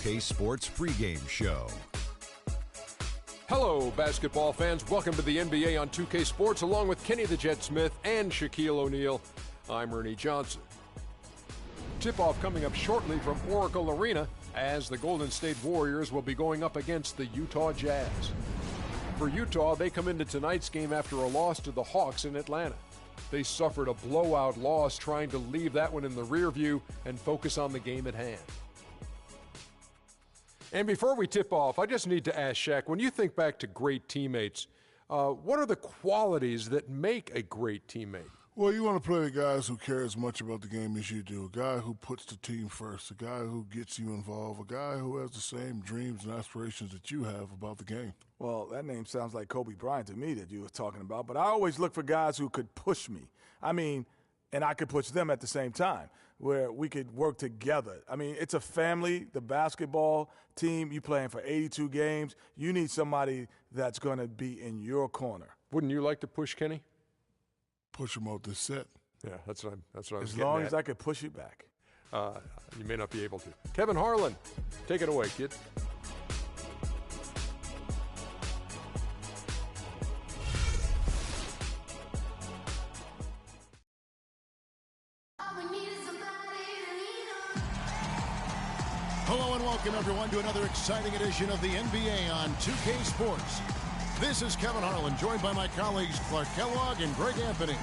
2K Sports pregame show. Hello, basketball fans. Welcome to the NBA on 2K Sports, along with Kenny the Jet Smith and Shaquille O'Neal. I'm Ernie Johnson. Tip-off coming up shortly from Oracle Arena as the Golden State Warriors will be going up against the Utah Jazz. For Utah, they come into tonight's game after a loss to the Hawks in Atlanta. They suffered a blowout loss, trying to leave that one in the rear view and focus on the game at hand. And before we tip off, I just need to ask Shaq, when you think back to great teammates, what are the qualities that make a great teammate? Well, you want to play the guys who care as much about the game as you do, a guy who puts the team first, a guy who gets you involved, a guy who has the same dreams and aspirations that you have about the game. Well, that name sounds like Kobe Bryant to me that you were talking about, but I always look for guys who could push me. And I could push them at the same time, where we could work together. It's a family, the basketball team, you playing for 82 games. You need somebody that's going to be in your corner. Wouldn't you like to push Kenny? Push him out this set. Yeah, that's what I was getting As long at. as I could push you back. You may not be able to. Kevin Harlan, take it away, kid. Hello and welcome everyone to another exciting edition of the NBA on 2K Sports. This is Kevin Harlan, joined by my colleagues Clark Kellogg and Greg Anthony.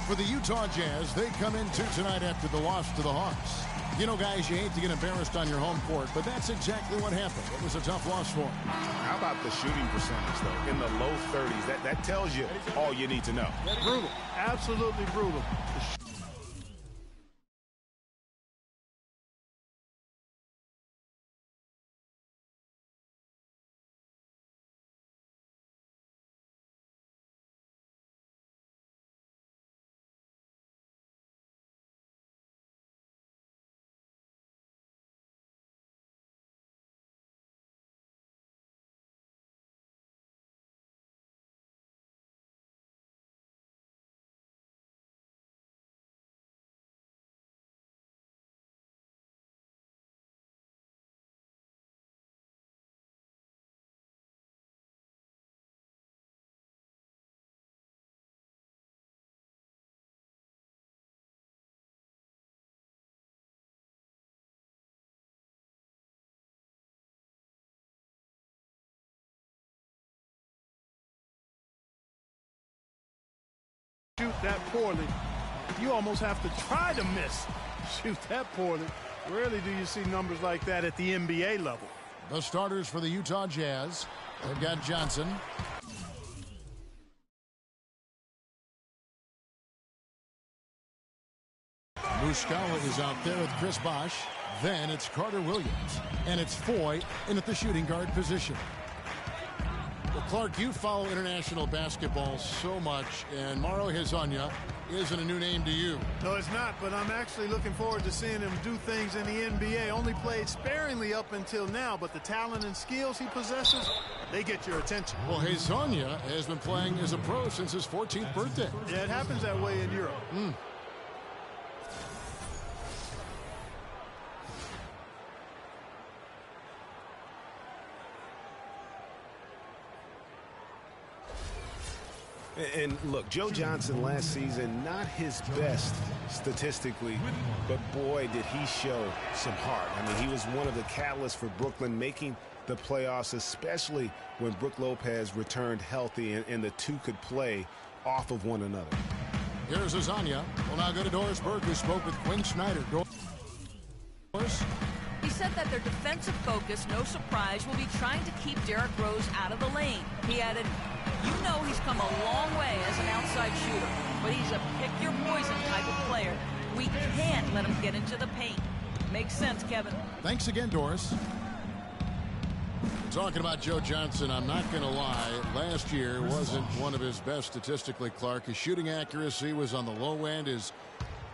For the Utah Jazz, they come into tonight after the loss to the Hawks. You know, guys, you hate to get embarrassed on your home court, but that's exactly what happened. It was a tough loss for them. How about the shooting percentage, though? In the low 30s. That tells you all you need to know. Brutal. Absolutely brutal. Shoot that poorly, you almost have to try to miss. Shoot that poorly. Rarely do you see numbers like that at the NBA level. The starters for the Utah Jazz, they've got Johnson. Muscala is out there with Chris Bosh. Then it's Carter Williams. And it's Foy in at the shooting guard position. Well, Clark, you follow international basketball so much, and Mauro Hezonja isn't a new name to you. No, it's not, but I'm actually looking forward to seeing him do things in the NBA. Only played sparingly up until now, but the talent and skills he possesses, they get your attention. Well, Hezonja has been playing as a pro since his 14th birthday. Yeah, it happens that way in Europe. And look, Joe Johnson last season, not his best statistically, but boy, did he show some heart. He was one of the catalysts for Brooklyn making the playoffs, especially when Brook Lopez returned healthy and the two could play off of one another. Here's Hezonja. We'll now go to Doris Burke, who spoke with Quinn Snyder. Doris? He said that their defensive focus, no surprise, will be trying to keep Derrick Rose out of the lane. He added, you know he's come a long way as an outside shooter, but he's a pick-your-poison type of player. We can't let him get into the paint. Makes sense, Kevin. Thanks again, Doris. Talking about Joe Johnson, I'm not going to lie. Last year wasn't one of his best statistically, Clark. His shooting accuracy was on the low end. His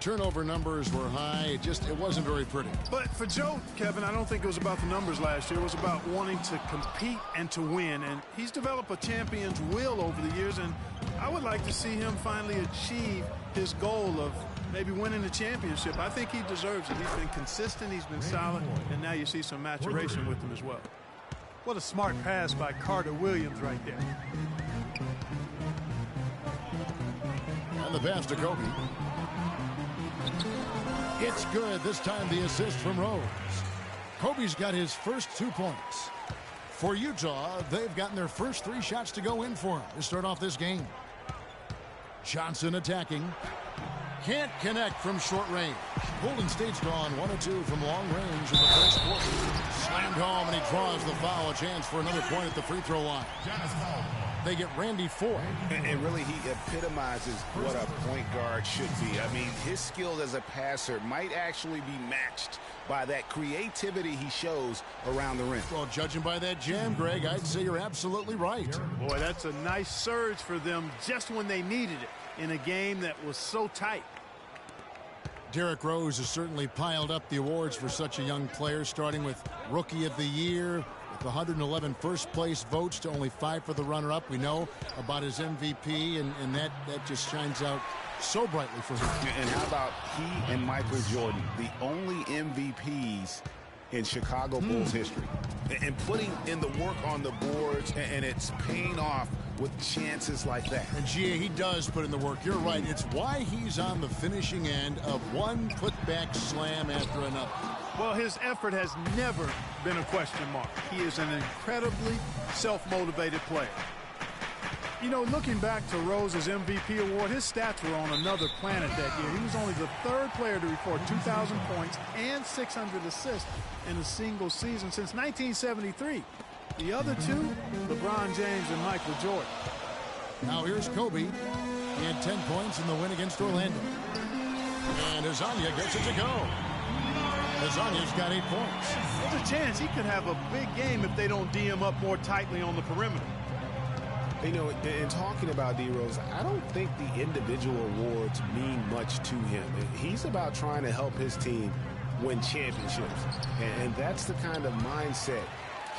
turnover numbers were high. It wasn't very pretty. But for Joe, Kevin, I don't think it was about the numbers last year. It was about wanting to compete and to win. And he's developed a champion's will over the years. And I would like to see him finally achieve his goal of maybe winning the championship. I think he deserves it. He's been consistent, he's been solid, and now you see some maturation with him as well. What a smart pass by Carter Williams right there. And the pass to Kobe. It's good. This time the assist from Rose. Kobe's got his first 2 points. For Utah, they've gotten their first 3 shots to go in for him to start off this game. Johnson attacking. Can't connect from short range. Golden State's gone 1 of 2 from long range in the first quarter. Slammed home, and he draws the foul. A chance for another point at the free throw line. They get Randy Foye. And really, he epitomizes what a point guard should be. I mean, his skill as a passer might actually be matched by that creativity he shows around the rim. Well, judging by that jam, Greg, I'd say you're absolutely right. Boy, that's a nice surge for them just when they needed it in a game that was so tight. Derrick Rose has certainly piled up the awards for such a young player, starting with Rookie of the Year, with 111 first-place votes to only 5 for the runner-up. We know about his MVP, and that just shines out so brightly for him. And how about he and Michael Jordan, the only MVPs in Chicago Bulls history, and putting in the work on the boards, and it's paying off with chances like that. And Gia, he does put in the work. You're right. It's why he's on the finishing end of one putback slam after another. Well, his effort has never been a question mark. He is an incredibly self-motivated player. You know, looking back to Rose's MVP award, his stats were on another planet that year. He was only the 3rd player to record 2,000 points and 600 assists in a single season since 1973. The other 2, LeBron James and Michael Jordan. Now here's Kobe. He had 10 points in the win against Orlando. And Hezonja gets it to go. Hezonja's got 8 points. There's a chance he could have a big game if they don't D him up more tightly on the perimeter. You know, in talking about D. Rose, I don't think the individual awards mean much to him. He's about trying to help his team win championships. And that's the kind of mindset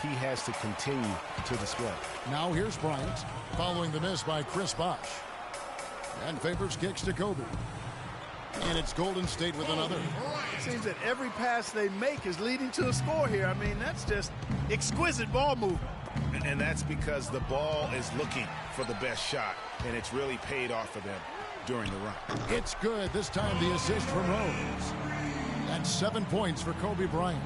he has to continue to display. Now here's Bryant, following the miss by Chris Bosh. And favors kicks to Kobe. And it's Golden State with another. It seems that every pass they make is leading to a score here. I mean, that's just exquisite ball movement. And that's because the ball is looking for the best shot, and it's really paid off for them during the run. It's good. This time the assist from Rose. That's 7 points for Kobe Bryant.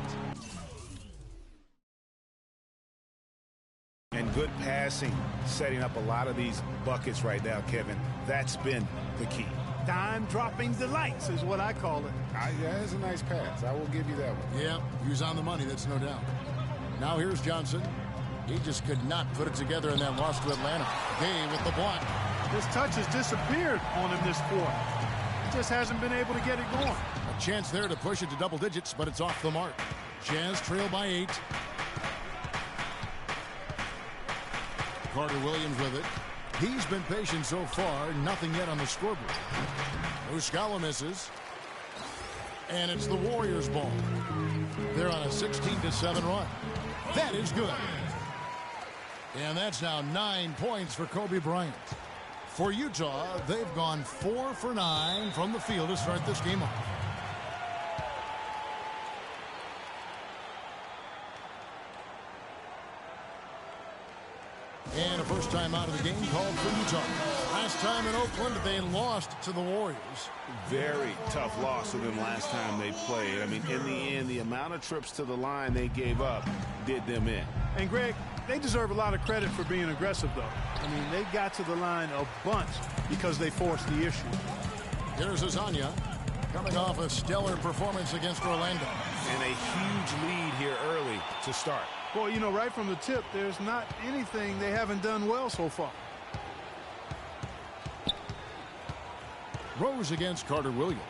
And good passing, setting up a lot of these buckets right now, Kevin. That's been the key. Dime-dropping delights is what I call it. That is a nice pass. I will give you that one. Yeah, he was on the money, that's no doubt. Now here's Johnson. He just could not put it together in that loss to Atlanta. Gay with the block. His touch has disappeared on him this quarter. He just hasn't been able to get it going. A chance there to push it to double digits, but it's off the mark. Jazz trail by 8. Carter Williams with it. He's been patient so far. Nothing yet on the scoreboard. Muscala misses. And it's the Warriors' ball. They're on a 16-7 run. That is good. And that's now 9 points for Kobe Bryant. For Utah, they've gone 4 for 9 from the field to start this game off. And a first time out of the game called for Utah. Last time in Oakland, they lost to the Warriors. Very tough loss for them last time they played. I mean, in the end, the amount of trips to the line they gave up did them in. And, Greg, they deserve a lot of credit for being aggressive, though. I mean, they got to the line a bunch because they forced the issue. Here's Hezonja coming off a stellar performance against Orlando. And a huge lead here early to start. Well, you know, right from the tip, there's not anything they haven't done well so far. Rose against Carter Williams.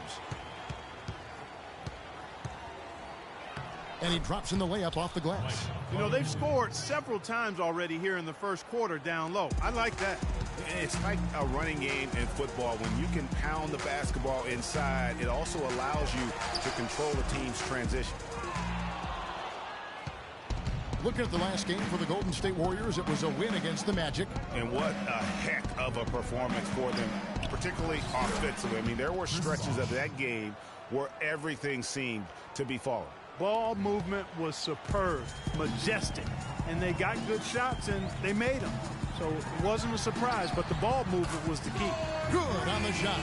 And he drops in the layup off the glass. You know, they've scored several times already here in the first quarter down low. I like that. It's like a running game in football. When you can pound the basketball inside, it also allows you to control the team's transition. Looking at the last game for the Golden State Warriors, it was a win against the Magic. And what a heck of a performance for them, particularly offensively. I mean, there were stretches of that game where everything seemed to be falling. Ball movement was superb, majestic, and they got good shots and they made them. So it wasn't a surprise, but the ball movement was the key. Good on the shot.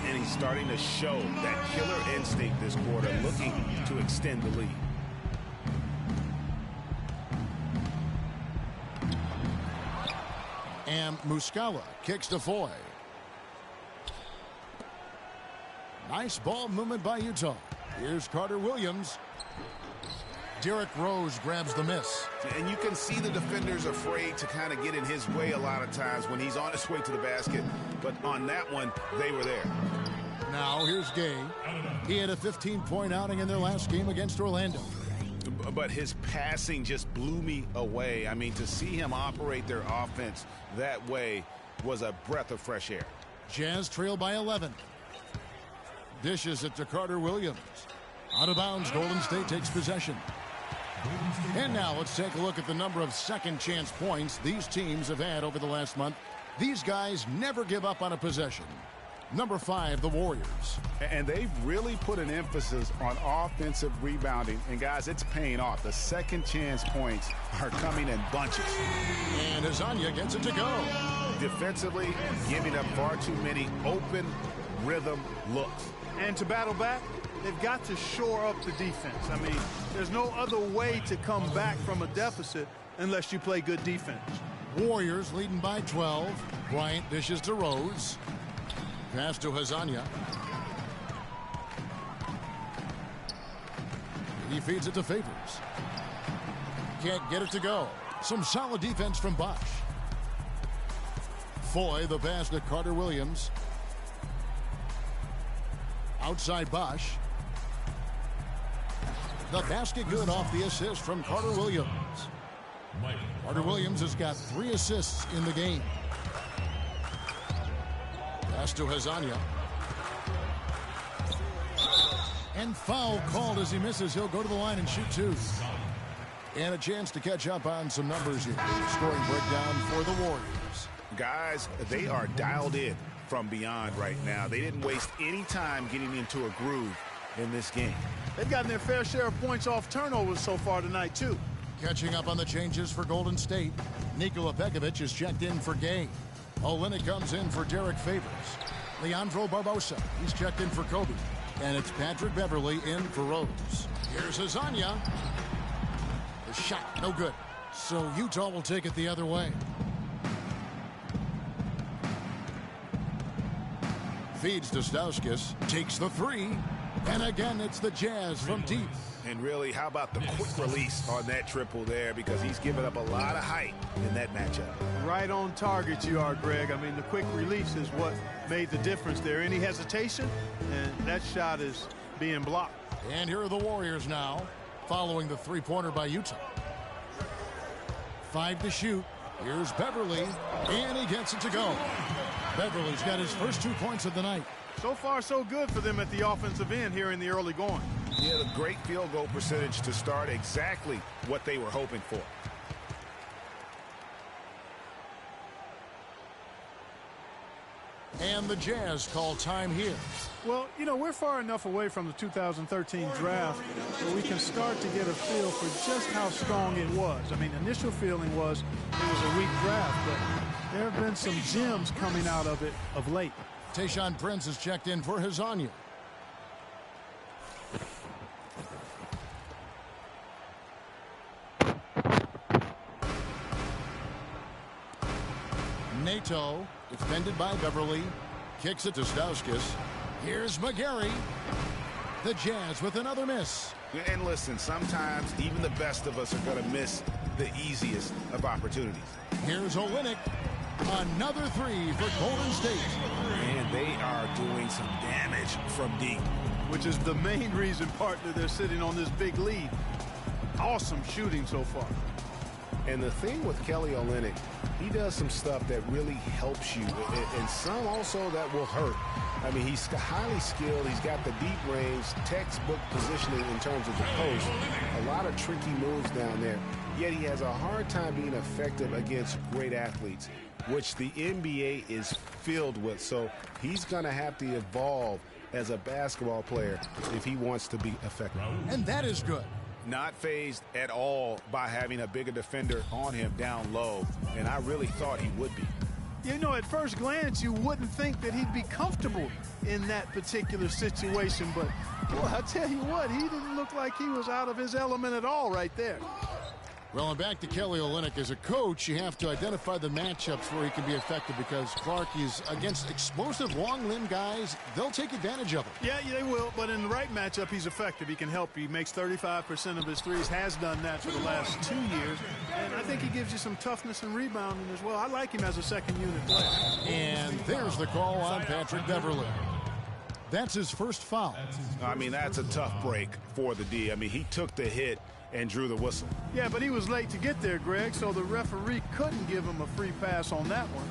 And he's starting to show that killer instinct this quarter, looking to extend the lead. And Muscala kicks to Foy. Nice ball movement by Utah. Here's Carter Williams. Derrick Rose grabs the miss. And you can see the defenders afraid to kind of get in his way a lot of times when he's on his way to the basket. But on that one, they were there. Now here's Gay. He had a 15-point outing in their last game against Orlando. But his passing just blew me away. I mean, to see him operate their offense that way was a breath of fresh air. Jazz trail by 11. Dishes it to Carter Williams. Out of bounds, Golden State takes possession. And now let's take a look at the number of second chance points these teams have had over the last month. These guys never give up on a possession. Number 5, the Warriors. And they've really put an emphasis on offensive rebounding. And, guys, it's paying off. The second chance points are coming in bunches. And Azania gets it to go. Defensively, giving up far too many open rhythm looks. And to battle back, they've got to shore up the defense. I mean, there's no other way to come back from a deficit unless you play good defense. Warriors leading by 12. Bryant dishes to Rose. Pass to Hazanya. He feeds it to Favors. Can't get it to go. Some solid defense from Bosch. Foy, the pass to Carter Williams. Outside Bosch. The basket good off the assist from Carter Williams. Carter Williams has got 3 assists in the game. Pass to Hazanya. And foul called as he misses. He'll go to the line and shoot 2. And a chance to catch up on some numbers here. Scoring breakdown for the Warriors. Guys, they are dialed in from beyond right now. They didn't waste any time getting into a groove in this game. They've gotten their fair share of points off turnovers so far tonight, too. Catching up on the changes for Golden State. Nikola Pekovic is checked in for Gay. Olynyk comes in for Derek Favors. Leandro Barbosa, he's checked in for Kobe. And it's Patrick Beverly in for Rose. Here's Hazanya. The shot, no good. So Utah will take it the other way. Feeds to Stauskas, takes the 3. And again, it's the Jazz from deep. And really, how about the quick release on that triple there? Because he's given up a lot of height in that matchup. Right on target you are, Greg. I mean, the quick release is what made the difference there. Any hesitation, and that shot is being blocked. And here are the Warriors now, following the 3-pointer by Utah. 5 to shoot. Here's Beverly, and he gets it to go. Beverly's got his first 2 points of the night. So far, so good for them at the offensive end here in the early going. He had a great field goal percentage to start, exactly what they were hoping for. And the Jazz call time here. Well, you know, we're far enough away from the 2013 draft where we can start to get a feel for just how strong it was. I mean, initial feeling was it was a weak draft, but there have been some gems coming out of it of late. Tayshaun Prince is checked in for Hazanya. Nato, defended by Beverly, kicks it to Stauskas. Here's McGarry. The Jazz with another miss. And listen, sometimes even the best of us are going to miss the easiest of opportunities. Here's Olynyk. Another 3 for Golden State. And they are doing some damage from deep. Which is the main reason, partner, they're sitting on this big lead. Awesome shooting so far. And the thing with Kelly Olynyk, he does some stuff that really helps you, and some also that will hurt. I mean, he's highly skilled. He's got the deep range, textbook positioning in terms of the post. A lot of tricky moves down there. yet he has a hard time being effective against great athletes, which the NBA is filled with. So he's going to have to evolve as a basketball player if he wants to be effective. And that is good. Not fazed at all by having a bigger defender on him down low, and I really thought he would be. You know, at first glance, you wouldn't think that he'd be comfortable in that particular situation, but, boy, I tell you what, he didn't look like he was out of his element at all right there. Well, and back to Kelly Olynyk. As a coach, you have to identify the matchups where he can be effective because Clark is against explosive long limb guys. They'll take advantage of him. Yeah, they will, but in the right matchup, he's effective. He can help. He makes 35% of his threes, has done that for the last 2 years, and I think he gives you some toughness and rebounding as well. I like him as a second-unit player. And there's the call on Patrick Beverley. That's his first foul. I mean, that's a tough break for the D. I mean, he took the hit and drew the whistle. Yeah, but he was late to get there, Greg, so the referee couldn't give him a free pass on that one.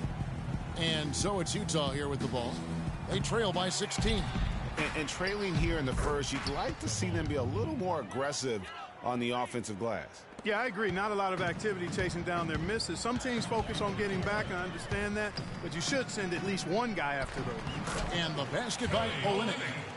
And so it's Utah here with the ball. They trail by 16. And trailing here in the first, you'd like to see them be a little more aggressive on the offensive glass. Yeah, I agree. Not a lot of activity chasing down their misses. Some teams focus on getting back, and I understand that, but you should send at least one guy after those. And the basket by Olynyk.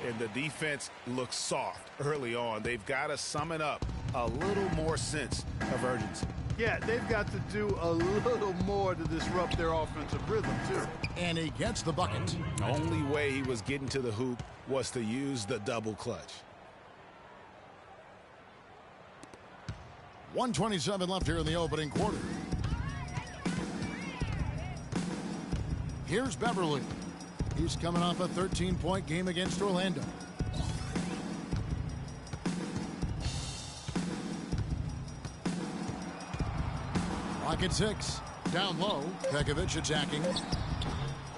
And the defense looks soft early on. They've got to summon up a little more sense of urgency. Yeah, they've got to do a little more to disrupt their offensive rhythm, too. And he gets the bucket. The only way he was getting to the hoop was to use the double clutch. 1:27 left here in the opening quarter. Here's Beverley. He's coming off a 13-point game against Orlando. Clock at 6. Down low. Pekovic attacking.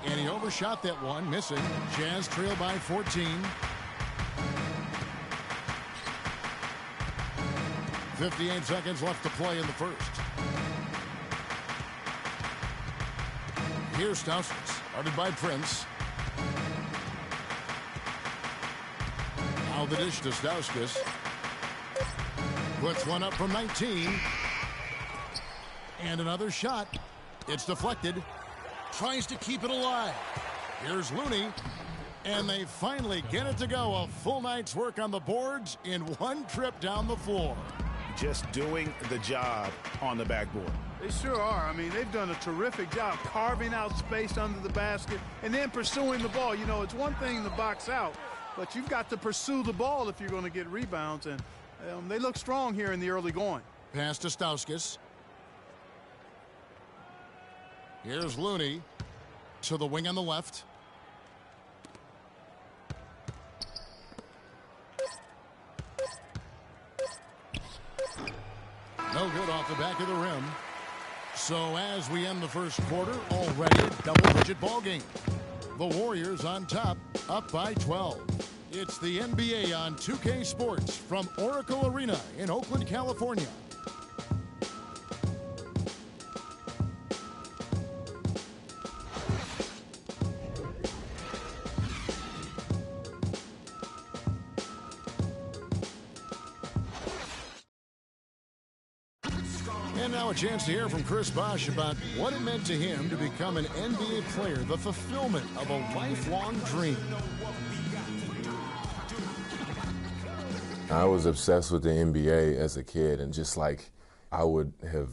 And he overshot that one, missing. Jazz trail by 14. 58 seconds left to play in the first. Here's Stauskas, guarded by Prince. Now the dish to Stauskas. Puts one up from 19. And another shot. It's deflected. Tries to keep it alive. Here's Looney. And they finally get it to go. A full night's work on the boards in one trip down the floor. Just doing the job on the backboard. They sure are. I mean, they've done a terrific job carving out space under the basket and then pursuing the ball. You know, it's one thing to box out, but you've got to pursue the ball if you're going to get rebounds, and they look strong here in the early going. Pass to Stauskas. Here's Looney to the wing on the left. No good off the back of the rim. So as we end the first quarter, already a double-digit ball game. The Warriors on top, up by 12. It's the NBA on 2K Sports from Oracle Arena in Oakland, California. And now a chance to hear from Chris Bosh about what it meant to him to become an NBA player, the fulfillment of a lifelong dream. I was obsessed with the NBA as a kid, and just like I would have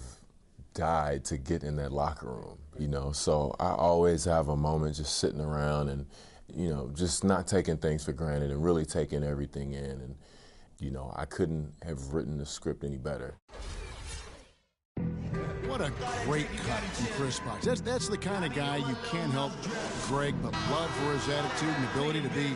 died to get in that locker room, you know. So I always have a moment just sitting around and, you know, just not taking things for granted and really taking everything in. And, you know, I couldn't have written the script any better. What a great cut from Chris Bosh. That's the kind of guy you can't help, Greg, but love for his attitude and ability to be,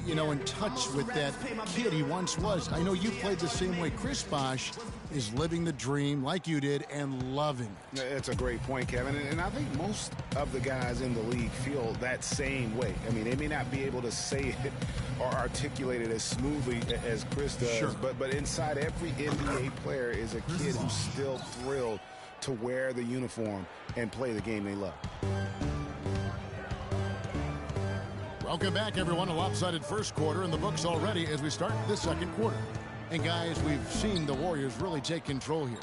you know, in touch with that kid he once was. I know you played the same way. Chris Bosh is living the dream like you did and loving it. That's a great point, Kevin. And I think most of the guys in the league feel that same way. I mean, they may not be able to say it or articulate it as smoothly as Chris does, sure. but inside every NBA player is a kid who's still thrilled to wear the uniform and play the game they love. Welcome back, everyone. A lopsided first quarter in the books already as we start the second quarter. And, guys, we've seen the Warriors really take control here.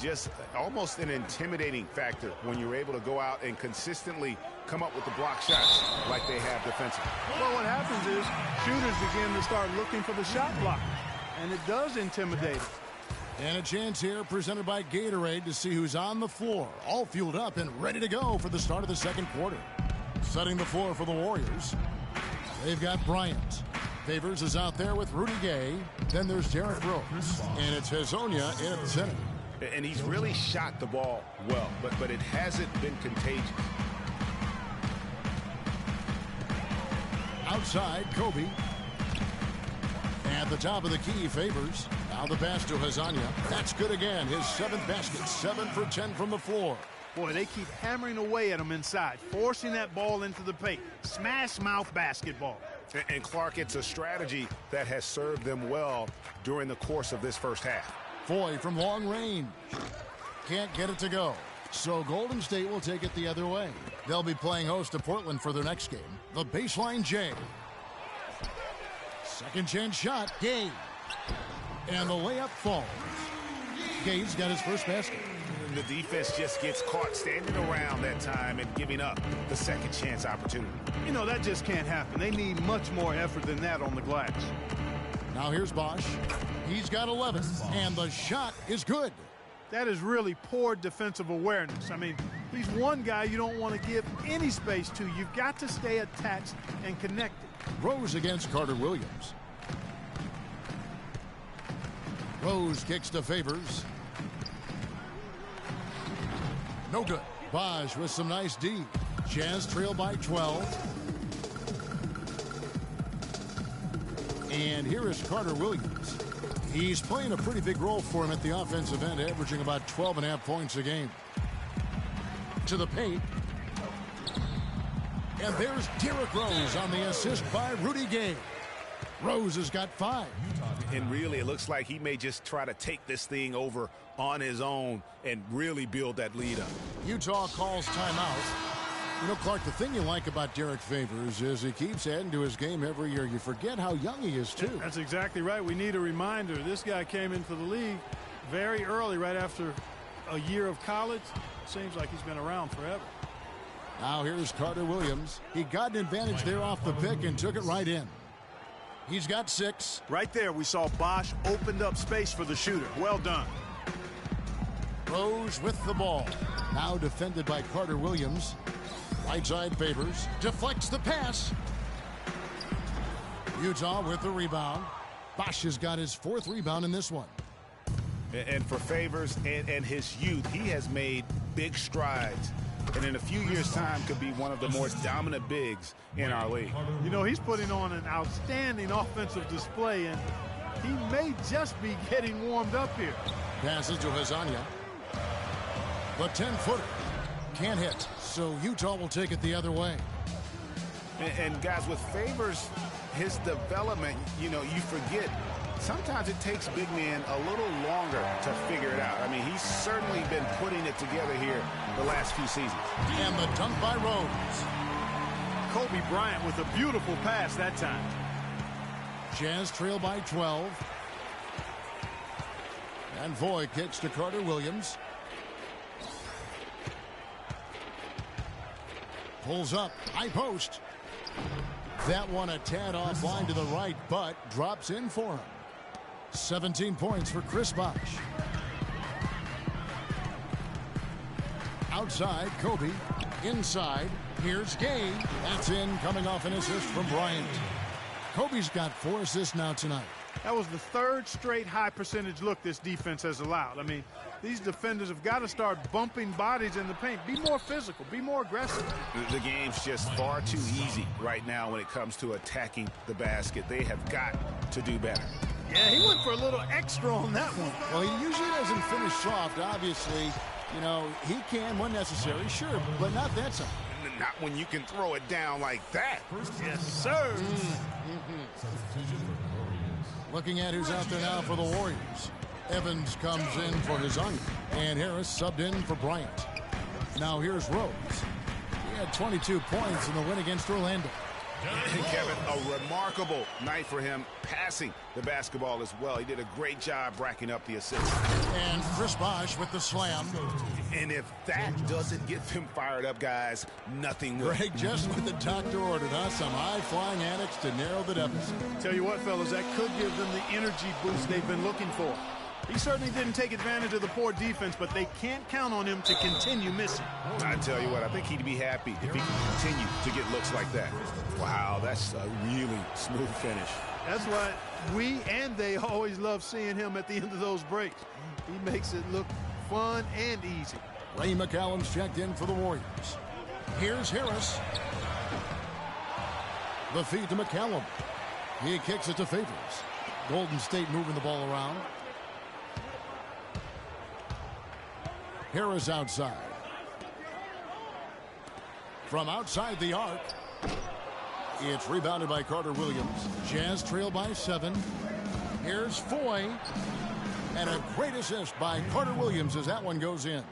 Just almost an intimidating factor when you're able to go out and consistently come up with the block shots like they have defensively. Well, what happens is shooters begin to start looking for the shot block, and it does intimidate them. And a chance here presented by Gatorade to see who's on the floor, all fueled up and ready to go for the start of the second quarter. Setting the floor for the Warriors, they've got Bryant. Favors is out there with Rudy Gay. Then there's Derrick Rose, and it's Hezonja in at the center. And he's really shot the ball well, but it hasn't been contagious. Outside, Kobe. At the top of the key, Favors. Now the pass to Hezonja. That's good again. His 7th basket. 7 for 10 from the floor. Boy, they keep hammering away at him inside, forcing that ball into the paint. Smash mouth basketball. And Clark, it's a strategy that has served them well during the course of this first half. Foy from long range. Can't get it to go. So Golden State will take it the other way. They'll be playing host to Portland for their next game. The baseline J. Second chance shot. Gay. And the layup falls. Gay's got his first basket. The defense just gets caught standing around that time and giving up the second chance opportunity. You know, that just can't happen. They need much more effort than that on the glass. Now here's Bosch. He's got 11, and the shot is good. That is really poor defensive awareness. I mean, he's one guy you don't want to give any space to. You've got to stay attached and connected. Rose against Carter Williams. Rose kicks to Favors. No good. Bosch with some nice D. Jazz trail by 12. And here is Carter Williams. He's playing a pretty big role for him at the offensive end, averaging about 12.5 points a game. To the paint. And there's Derrick Rose on the assist by Rudy Gay. Rose has got 5. And really, it looks like he may just try to take this thing over on his own and really build that lead up. Utah calls timeout. You know, Clark, the thing you like about Derrick Favors is he keeps adding to his game every year. You forget how young he is, too. That's exactly right. We need a reminder. This guy came into the league very early, right after a year of college. Seems like he's been around forever. Now here's Carter Williams. He got an advantage there off the pick and took it right in. He's got 6. Right there, we saw Bosch opened up space for the shooter. Well done. Rose with the ball. Now defended by Carter Williams. Right side Favors. Deflects the pass. Utah with the rebound. Bosch has got his 4th rebound in this one. And for Favors and his youth, he has made big strides. And in a few years' time could be one of the more dominant bigs in our league. You know, he's putting on an outstanding offensive display, and he may just be getting warmed up here. Passes to Hezonja. The 10-footer can't hit, so Utah will take it the other way. And guys, with Favors, his development, you know, you forget, sometimes it takes big men a little longer to figure it out. I mean, he's certainly been putting it together here the last few seasons. And the dunk by Rose. Kobe Bryant with a beautiful pass that time. Jazz trail by 12. And Voigt kicks to Carter Williams. Pulls up, high post. That one a tad offline to the right, but drops in for him. 17 points for Chris Bosch. Outside, Kobe. Inside, here's Gay. That's in, coming off an assist from Bryant. Kobe's got 4 assists now tonight. That was the 3rd straight high percentage look this defense has allowed. I mean, these defenders have got to start bumping bodies in the paint. Be more physical. Be more aggressive. The game's just far too easy right now when it comes to attacking the basket. They have got to do better. Yeah, he went for a little extra on that one. Well, he usually doesn't finish soft. Obviously, you know, he can when necessary, sure, but not that time. Not when you can throw it down like that. Yes, sir. Looking at who's out there now for the Warriors. Evans comes in for Hezonja, and Harris subbed in for Bryant. Now here's Rose. He had 22 points in the win against Orlando. Kevin, a remarkable night for him passing the basketball as well. He did a great job racking up the assists. And Chris Bosh with the slam. And if that doesn't get them fired up, guys, nothing will. Greg just with the doctor ordered us some high-flying annex to narrow the deficit. Tell you what, fellas, that could give them the energy boost they've been looking for. He certainly didn't take advantage of the poor defense, but they can't count on him to continue missing. I tell you what, I think he'd be happy if he can continue to get looks like that. Wow, that's a really smooth finish. That's why we and they always love seeing him at the end of those breaks. He makes it look fun and easy. Ray McCallum's checked in for the Warriors. Here's Harris. The feed to McCallum. He kicks it to Favors. Golden State moving the ball around. Harris outside. From outside the arc. It's rebounded by Carter Williams. Jazz trail by 7. Here's Foy. And a great assist by Carter Williams as that one goes in.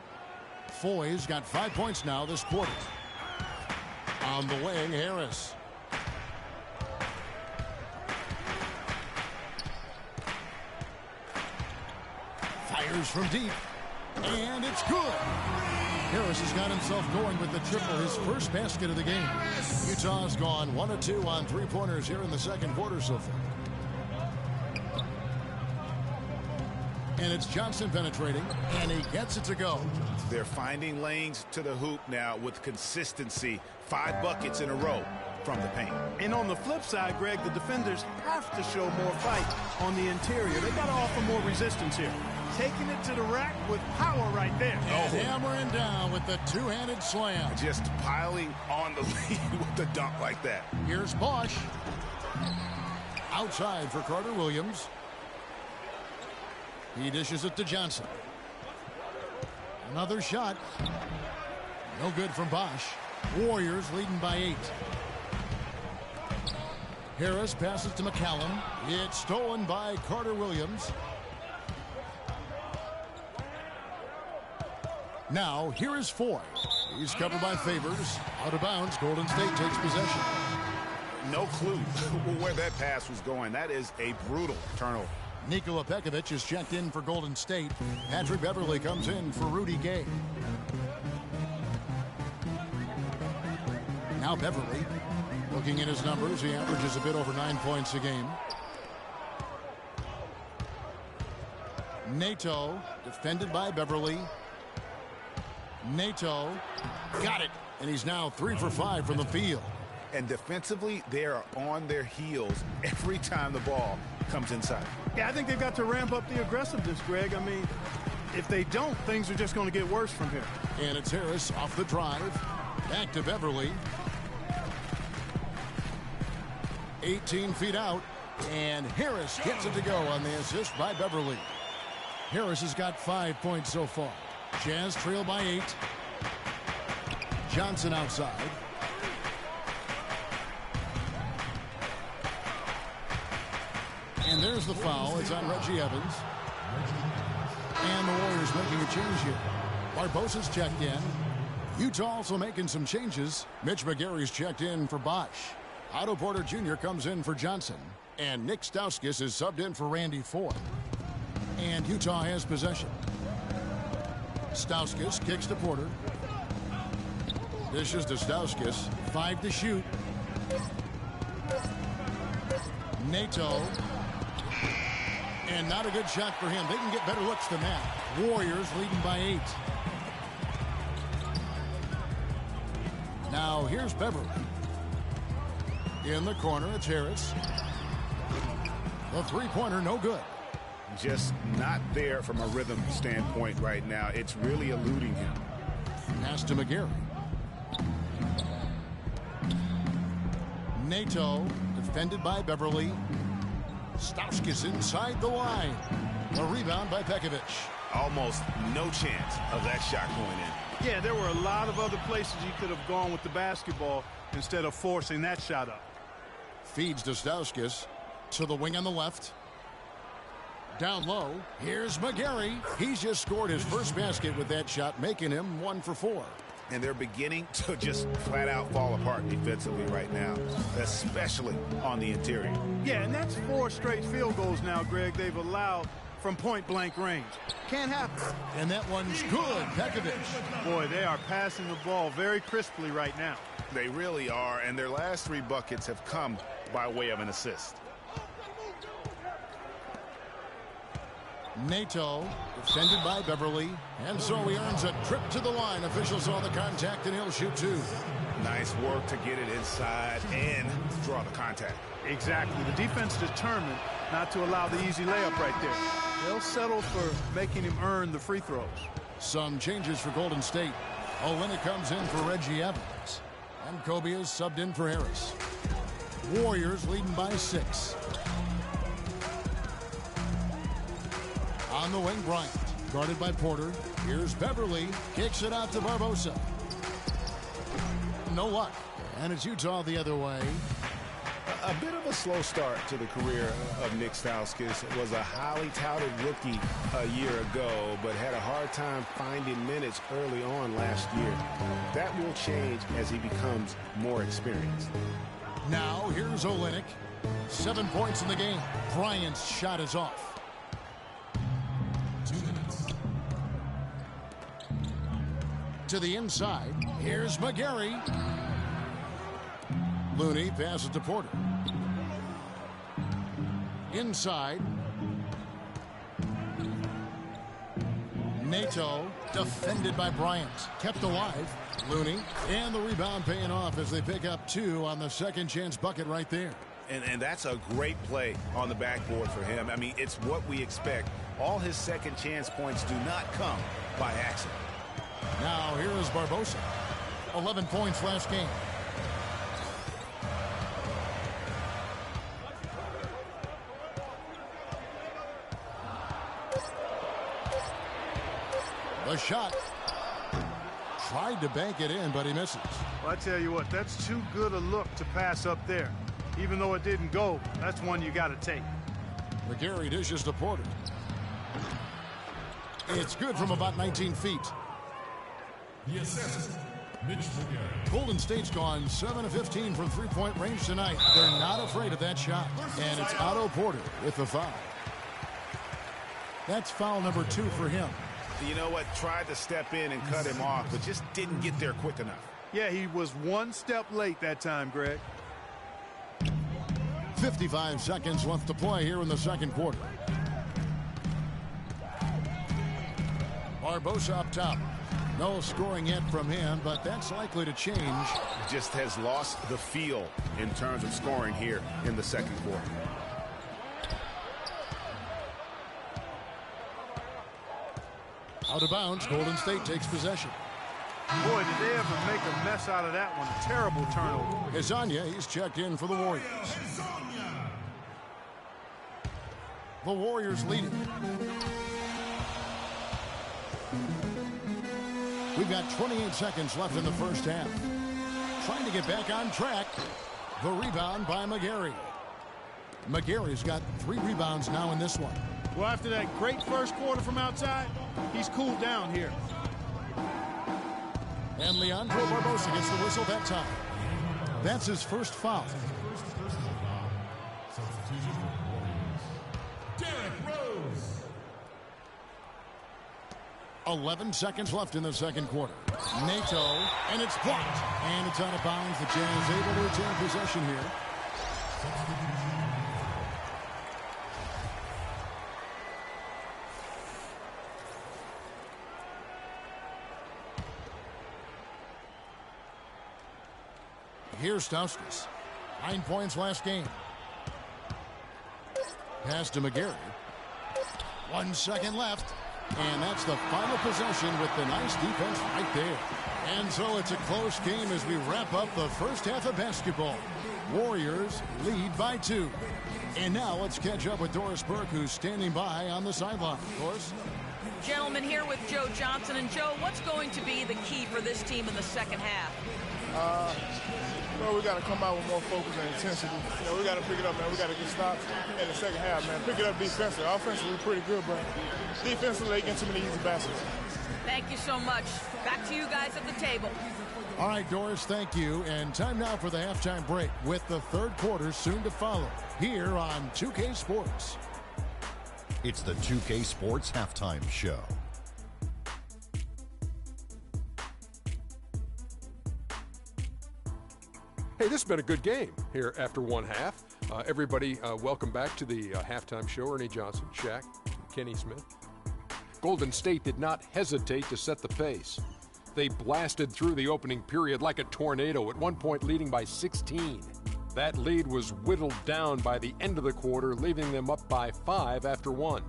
Foy's got 5 points now this quarter. On the wing, Harris. Fires from deep. And it's good. Harris has got himself going with the triple, his first basket of the game. Utah's gone 1 of 2 on three-pointers here in the second quarter so far. And it's Johnson penetrating, and he gets it to go. They're finding lanes to the hoop now with consistency. 5 buckets in a row from the paint. And on the flip side, Greg, the defenders have to show more fight on the interior. They got to offer more resistance here. Taking it to the rack with power right there. And hammering down with the two-handed slam. Just piling on the lead with the dunk like that. Here's Bosh. Outside for Carter Williams. He dishes it to Johnson. Another shot. No good from Bosh. Warriors leading by 8. Harris passes to McCallum. It's stolen by Carter Williams. Now, here is Foy. He's covered by Favors. Out of bounds, Golden State takes possession. No clue where that pass was going. That is a brutal turnover. Nikola Pekovic is checked in for Golden State. Patrick Beverly comes in for Rudy Gay. Now Beverly, looking at his numbers, he averages a bit over 9 points a game. Nato, defended by Beverly. Nato got it, and he's now 3 for 5 from the field. And defensively, they are on their heels every time the ball comes inside. Yeah, I think they've got to ramp up the aggressiveness, Greg. I mean, if they don't, things are just going to get worse from here. And it's Harris off the drive. Back to Beverly. 18 feet out, and Harris gets it to go on the assist by Beverly. Harris has got 5 points so far. Jazz trail by 8. Johnson outside. And there's the foul. It's on Reggie Evans. And the Warriors making a change here. Barbosa's checked in. Utah also making some changes. Mitch McGary's checked in for Bosh. Otto Porter Jr. comes in for Johnson. And Nick Stauskas is subbed in for Randy Foy. And Utah has possession. Stauskas kicks to Porter. Dishes to Stauskas. 5 to shoot. Nato. And not a good shot for him. They can get better looks than that. Warriors leading by 8. Now here's Beverly. In the corner, it's Harris. The three-pointer, no good. Just not there from a rhythm standpoint right now. It's really eluding him. Pass to McGarry. Nato, defended by Beverly. Stauskas inside the line. A rebound by Pekovic. Almost no chance of that shot going in. Yeah, there were a lot of other places he could have gone with the basketball instead of forcing that shot up. Feeds to Stauskas. To the wing on the left. Down low. Here's McGarry. He's just scored his first basket with that shot, making him 1 for 4. and they're beginning to just flat out fall apart defensively right now, especially on the interior. Yeah, and that's 4 straight field goals now, Greg, they've allowed from point-blank range. Can't happen. And that one's good. Pekovic. Boy, they are passing the ball very crisply right now. They really are, and their last 3 buckets have come by way of an assist. Nato, defended by Beverly, and so he earns a trip to the line. Officials saw the contact, and he'll shoot 2. Nice work to get it inside and draw the contact. Exactly. The defense determined not to allow the easy layup right there. They'll settle for making him earn the free throws. Some changes for Golden State. Olynyk comes in for Reggie Evans, and Kobe is subbed in for Harris. Warriors leading by 6. On the wing, Bryant, guarded by Porter. Here's Beverly, kicks it out to Barbosa. No luck, and it's Utah the other way. A bit of a slow start to the career of Nick Stauskas. Was a highly touted rookie a year ago, but had a hard time finding minutes early on last year. That will change as he becomes more experienced. Now, here's Olynyk. 7 points in the game. Bryant's shot is off. 2 minutes. To the inside. Here's McGarry. Looney passes to Porter. Inside. Nato, defended by Bryant. Kept alive. Looney, and the rebound paying off as they pick up 2 on the second chance bucket right there. And that's a great play on the backboard for him. I mean, it's what we expect. All his second chance points do not come by accident. Now here is Barbosa. 11 points last game. The shot. Tried to bank it in, but he misses. Well, I tell you what, that's too good a look to pass up there. Even though it didn't go, that's one you got to take. McGarry dishes to Porter. It's good from about 19 feet. The assist, Mitch McGarry. Golden State's gone 7 of 15 from three-point range tonight. They're not afraid of that shot. And it's Otto Porter with the foul. That's foul number 2 for him. You know what? Tried to step in and cut him off, but just didn't get there quick enough. Yeah, he was 1 step late that time, Greg. 55 seconds left to play here in the second quarter. Barbosa up top. No scoring yet from him, but that's likely to change. Just has lost the feel in terms of scoring here in the second quarter. Out of bounds, Golden State takes possession. Boy, did they ever make a mess out of that one. A terrible turnover. Hezonja, he's checked in for the Warriors. The Warriors leading. We've got 28 seconds left in the first half. Trying to get back on track. The rebound by McGarry. McGarry's got 3 rebounds now in this one. Well, after that great first quarter from outside, he's cooled down here. And Leandro Barbosa gets the whistle that time. That's his first foul. Substitution for Warriors. Derrick Rose. 11 seconds left in the second quarter. Nato, and it's blocked. And it's out of bounds. The Jazz able to retain possession here. Here's Stauskas. 9 points last game. Pass to McGarry. 1 second left. And that's the final possession with the nice defense right there. And so it's a close game as we wrap up the first half of basketball. Warriors lead by 2. And now let's catch up with Doris Burke, who's standing by on the sideline. Doris? Gentlemen, here with Joe Johnson. And Joe, what's going to be the key for this team in the second half? Well, we got to come out with more focus and intensity. You know, we got to pick it up, man. We got to get stops in the second half, man. Pick it up defensively. Offensively, pretty good, but defensively, they get too many easy baskets. Thank you so much. Back to you guys at the table. All right, Doris, thank you. And time now for the halftime break with the third quarter soon to follow here on 2K Sports. It's the 2K Sports Halftime Show. Hey, this has been a good game here after one half. Everybody, welcome back to the halftime show. Ernie Johnson, Shaq, Kenny Smith. Golden State did not hesitate to set the pace. They blasted through the opening period like a tornado, at one point leading by 16. That lead was whittled down by the end of the quarter, leaving them up by 5 after 1.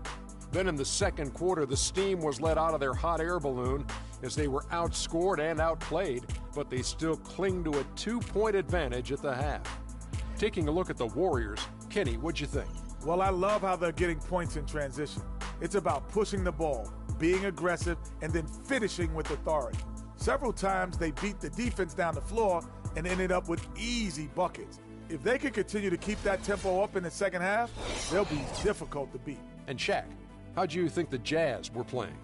Then in the second quarter, the steam was let out of their hot air balloon as they were outscored and outplayed, but they still cling to a 2-point advantage at the half. Taking a look at the Warriors, Kenny, what'd you think? Well, I love how they're getting points in transition. It's about pushing the ball, being aggressive, and then finishing with authority. Several times they beat the defense down the floor and ended up with easy buckets. If they can continue to keep that tempo up in the second half, they'll be difficult to beat. And Shaq, how'd you think the Jazz were playing?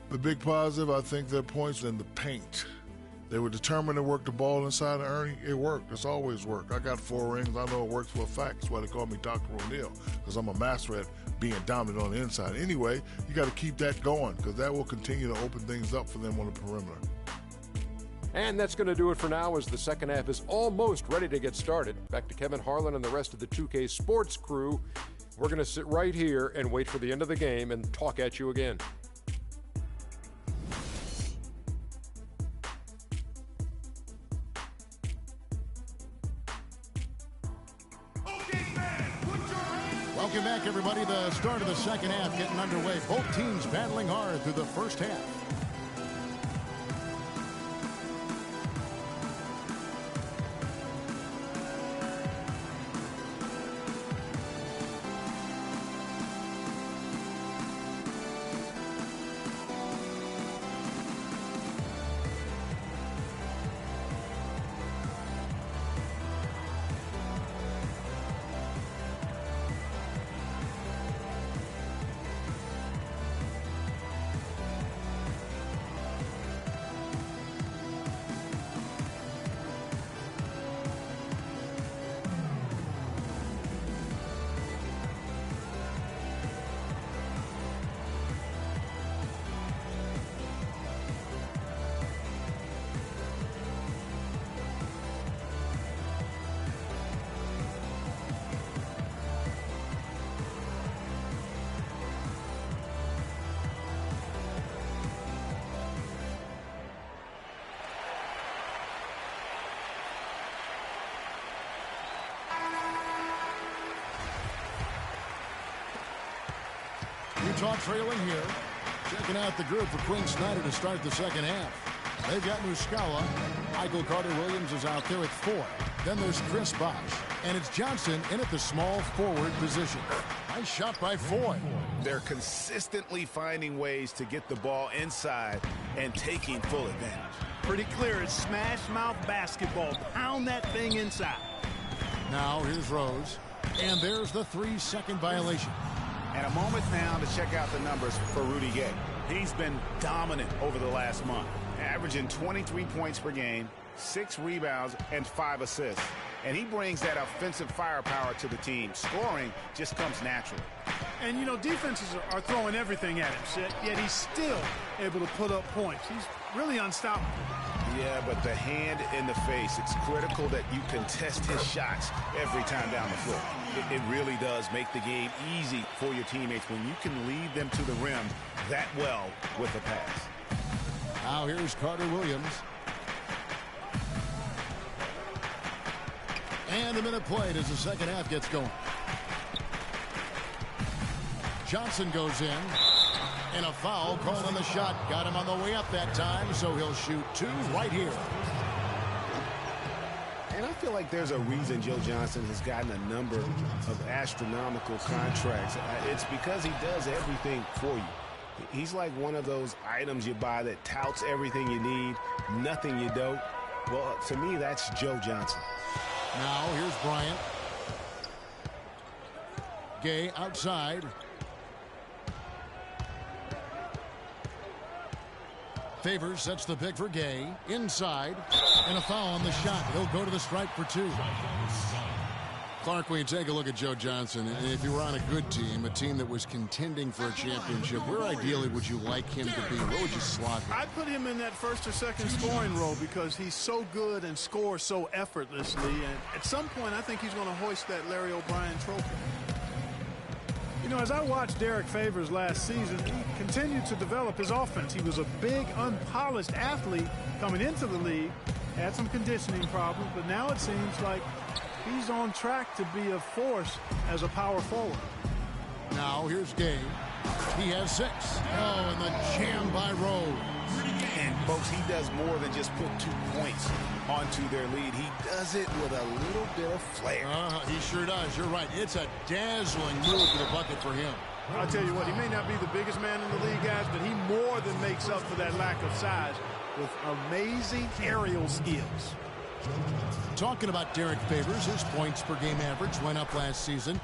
The big positive, I think, their points in the paint. They were determined to work the ball inside of Ernie. It worked. It's always worked. I got 4 rings. I know it works for a fact. That's why they call me Dr. O'Neal, because I'm a master at being dominant on the inside. Anyway, you got to keep that going, because that will continue to open things up for them on the perimeter. And that's going to do it for now, as the second half is almost ready to get started. Back to Kevin Harlan and the rest of the 2K Sports crew. We're going to sit right here and wait for the end of the game and talk at you again. Welcome back, everybody. The start of the second half getting underway. Both teams battling hard through the first half. Utah trailing here. Checking out the group for Quinn Snyder to start the second half. They've got Muscala. Michael Carter-Williams is out there at 4. Then there's Chris Bosh. And it's Johnson in at the small forward position. Nice shot by Foy. They're consistently finding ways to get the ball inside and taking full advantage. Pretty clear. It's smash mouth basketball. Pound that thing inside. Now here's Rose. And there's the 3-second violation. And a moment now to check out the numbers for Rudy Gay. He's been dominant over the last month, averaging 23 points per game, 6 rebounds, and 5 assists. And he brings that offensive firepower to the team. Scoring just comes naturally. And, you know, defenses are throwing everything at him, yet he's still able to put up points. He's really unstoppable. Yeah, but the hand in the face, it's critical that you contest his shots every time down the floor. It really does make the game easy for your teammates when you can lead them to the rim that well with a pass. Now here's Carter-Williams. And a minute played as the second half gets going. Johnson goes in. And a foul called on the shot. Got him on the way up that time, so he'll shoot 2 right here. And I feel like there's a reason Joe Johnson has gotten a number of astronomical contracts. It's because he does everything for you. He's like one of those items you buy that touts everything you need, nothing you don't. Well, to me, that's Joe Johnson. Now, here's Bryant. Gay outside. Favors sets the pick for Gay. Inside. And a foul on the shot. He'll go to the stripe for 2. Clark, when you take a look at Joe Johnson, and if you were on a good team, a team that was contending for a championship, where ideally would you like him to be? Where would you slot him? I'd put him in that first or second scoring role because he's so good and scores so effortlessly. And at some point, I think he's going to hoist that Larry O'Brien trophy. You know, as I watched Derek Favors last season, he continued to develop his offense. He was a big, unpolished athlete coming into the league, had some conditioning problems, but now it seems like he's on track to be a force as a power forward. Now here's Gay. He has 6. Oh, and the jam by Rose. And, folks, he does more than just put 2 points onto their lead. He does it with a little bit of flair. He sure does. You're right. It's a dazzling move to the bucket for him. I'll tell you what, he may not be the biggest man in the league, guys, but he more than makes up for that lack of size with amazing aerial skills. Talking about Derek Favors, his points per game average went up last season,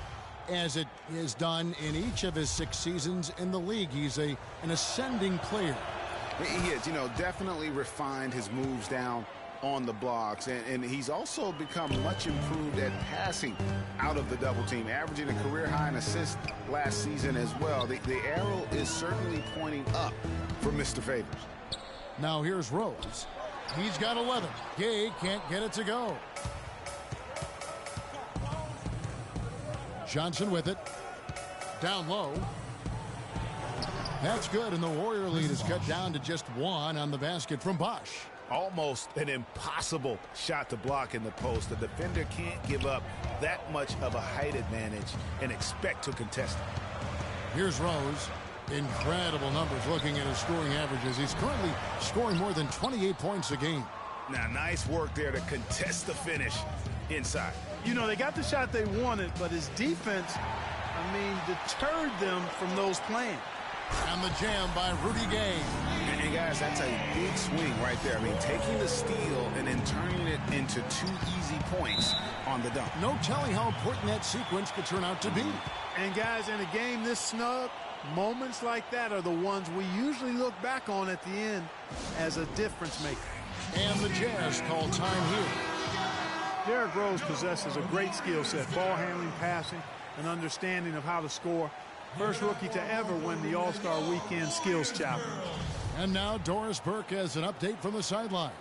as it has done in each of his 6 seasons in the league. He's an ascending player. He is, you know, definitely refined his moves down on the blocks, and he's also become much improved at passing out of the double team, averaging a career high in assists last season as well. The arrow is certainly pointing up for Mr. Favors. Now here's Rose. He's got 11. Gay can't get it to go. Johnson with it. Down low. That's good, and the Warrior lead is cut down to just 1 on the basket from Bosch. Almost an impossible shot to block in the post. The defender can't give up that much of a height advantage and expect to contest it. Here's Rose. Incredible numbers looking at his scoring averages. He's currently scoring more than 28 points a game. Now, nice work there to contest the finish inside. You know, they got the shot they wanted, but his defense, deterred them from those plans. And the jam by Rudy Gay. And guys, that's a big swing right there. Taking the steal and then turning it into 2 easy points on the dunk. No telling how important that sequence could turn out to be. And guys, in a game this snug, moments like that are the ones we usually look back on at the end as a difference maker. And the Jazz call time here. Derrick Rose possesses a great skill set, ball handling, passing, and understanding of how to score. First rookie to ever win the All-Star Weekend Skills Challenge. And now Doris Burke has an update from the sidelines.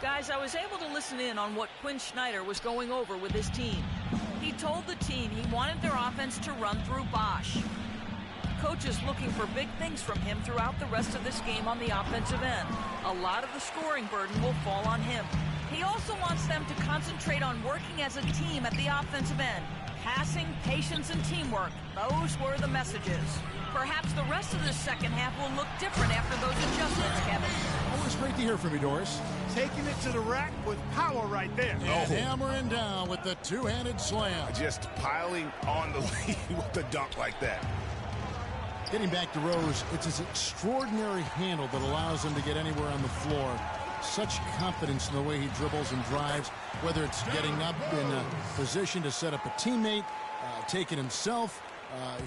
Guys, I was able to listen in on what Quinn Snyder was going over with his team. He told the team he wanted their offense to run through Bosch. Coach is looking for big things from him throughout the rest of this game on the offensive end. A lot of the scoring burden will fall on him. He also wants them to concentrate on working as a team at the offensive end. Passing, patience, and teamwork. Those were the messages. Perhaps the rest of the second half will look different after those adjustments, Kevin. Always great to hear from you, Doris. Taking it to the rack with power right there. And hammering down with the two-handed slam. Just piling on the lead with a dunk like that. Getting back to Rose, it's his extraordinary handle that allows him to get anywhere on the floor. Such confidence in the way he dribbles and drives, whether it's getting up in a position to set up a teammate, taking himself.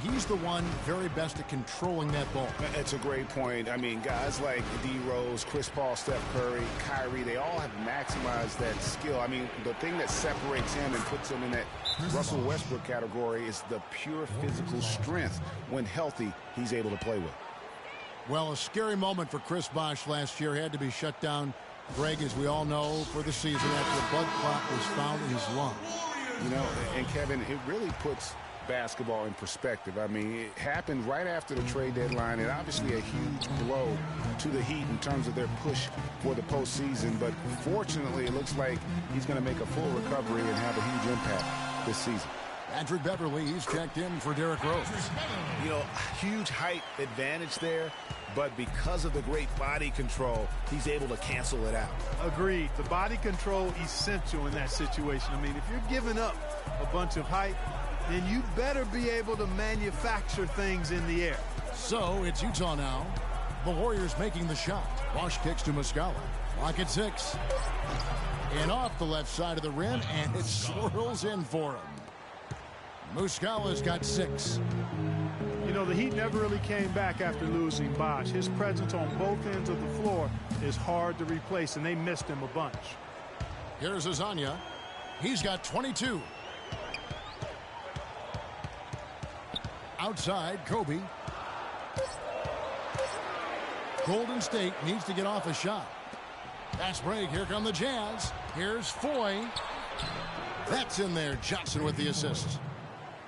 He's the one very best at controlling that ball. That's a great point. Guys like D. Rose, Chris Paul, Steph Curry, Kyrie, they all have maximized that skill. The thing that separates him and puts him in that Russell Westbrook category is the pure physical strength. When healthy, he's able to play with. Well, a scary moment for Chris Bosh last year. Had to be shut down, Greg, as we all know, for the season after a blood clot was found in his lung. And Kevin, it really puts basketball in perspective. It happened right after the trade deadline, and obviously a huge blow to the Heat in terms of their push for the postseason. But fortunately, it looks like he's going to make a full recovery and have a huge impact this season. Patrick Beverly, he's checked in for Derrick Rose. Huge height advantage there, but because of the great body control, he's able to cancel it out. Agreed. The body control essential in that situation. If you're giving up a bunch of height, then you better be able to manufacture things in the air. So it's Utah now. The Warriors making the shot. Bosch kicks to Muscala. Clock at 6. And off the left side of the rim, and it swirls in for him. Muscala's got 6. You know, the Heat never really came back after losing Bosch. His presence on both ends of the floor is hard to replace, and they missed him a bunch. Here's Azania. He's got 22. Outside, Kobe. Golden State needs to get off a shot. Fast break. Here come the Jazz. Here's Foy. That's in there. Johnson with the assist.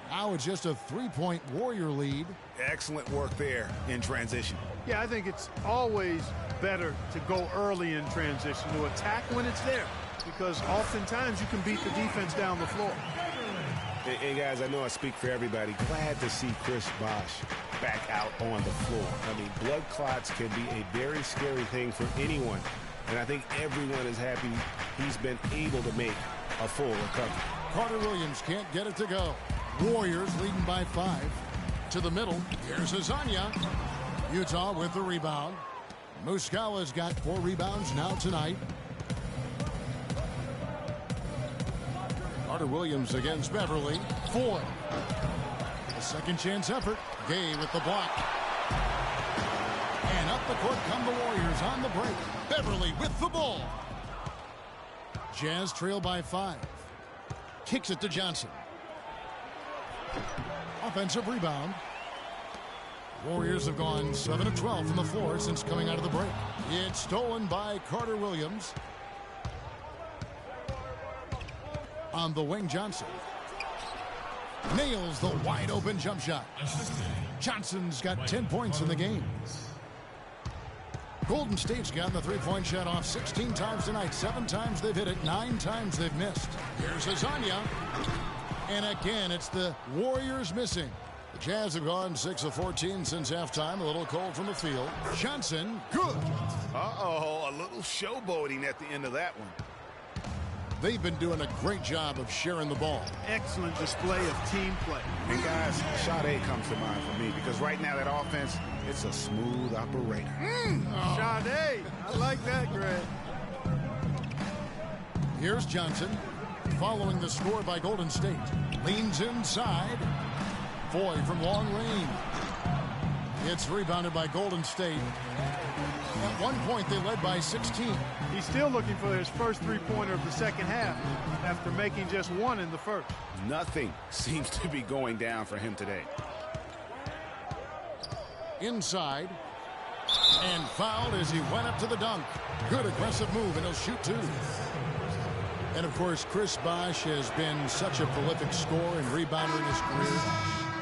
Now it's just a 3-point Warrior lead. Excellent work there in transition. Yeah, I think it's always better to go early in transition, to attack when it's there, because oftentimes you can beat the defense down the floor. Hey, guys, I know I speak for everybody. Glad to see Chris Bosh back out on the floor. I mean, blood clots can be a very scary thing for anyone, and I think everyone is happy he's been able to make a full recovery. Carter Williams can't get it to go. Warriors leading by 5. To the middle. Here's Azania. Utah with the rebound. Muscala's got 4 rebounds now tonight. Carter Williams against Beverly. 4. A second chance effort. Gay with the block. And up the court come the Warriors on the break. Beverly with the ball. Jazz trail by 5. Kicks it to Johnson. Offensive rebound. Warriors have gone 7 of 12 from the floor since coming out of the break. It's stolen by Carter Williams. On the wing, Johnson. Nails the wide open jump shot. Johnson's got 10 points in the game. Golden State's gotten the 3-point shot off 16 times tonight. 7 times they've hit it, 9 times they've missed. Here's Azania. And again, it's the Warriors missing. The Jazz have gone 6 of 14 since halftime. A little cold from the field. Johnson, good. Uh-oh, a little showboating at the end of that one. They've been doing a great job of sharing the ball. Excellent display of team play. And guys, Sade comes to mind for me because right now that offense, it's a smooth operator. Sade, I like that, Greg. Here's Johnson. Following the score by Golden State. Leans inside. Foy from long range. It's rebounded by Golden State. At one point, they led by 16. He's still looking for his first 3-pointer of the second half after making just 1 in the first. Nothing seems to be going down for him today. Inside. And fouled as he went up to the dunk. Good aggressive move, and he'll shoot 2. And, of course, Chris Bosh has been such a prolific scorer and rebounder in his career.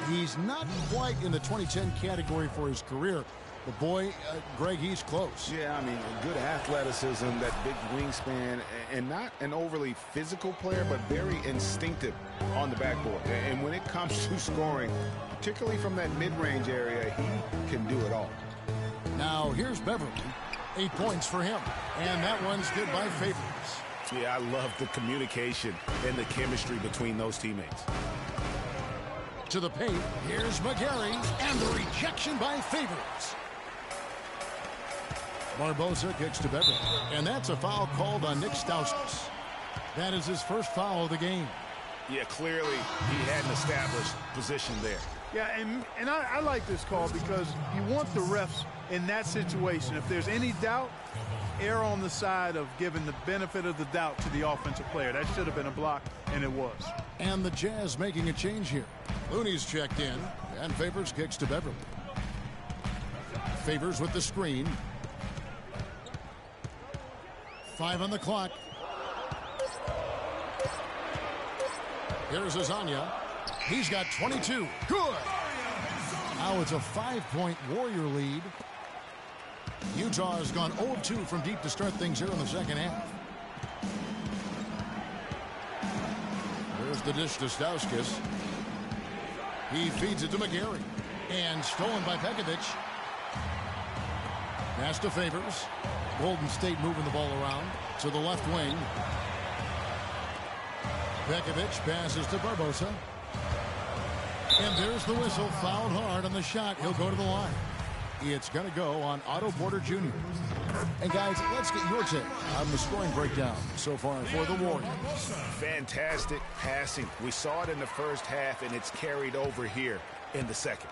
He's not quite in the 2010 category for his career. But, boy, Greg, he's close. Yeah, I mean, good athleticism, that big wingspan, and not an overly physical player, but very instinctive on the backboard. And when it comes to scoring, particularly from that mid-range area, he can do it all. Now, here's Beverly. 8 points for him. And that one's good by Favors. Yeah, I love the communication and the chemistry between those teammates. To the paint, here's McGarry, and the rejection by Favors. Barbosa kicks to Beverly, and that's a foul called on Nick Stauskas. That is his first foul of the game. Yeah, clearly he had an established position there. Yeah, and I like this call because you want the refs in that situation. If there's any doubt, err on the side of giving the benefit of the doubt to the offensive player. That should have been a block, and it was. And the Jazz making a change here. Looney's checked in, and Favors kicks to Beverly. Favors with the screen. 5 on the clock. Here's Azania. He's got 22. Good. Now it's a 5-point Warrior lead. Utah has gone 0 of 2 from deep to start things here in the second half. There's the dish to Stauskas. He feeds it to McGarry. And stolen by Pekovic. Pass to Favors. Golden State moving the ball around to the left wing. Pekovic passes to Barbosa. And there's the whistle. Fouled hard on the shot. He'll go to the line. It's going to go on Otto Porter Jr. And guys, let's get your take on the scoring breakdown so far for the Warriors. Fantastic passing. We saw it in the first half, and it's carried over here in the second.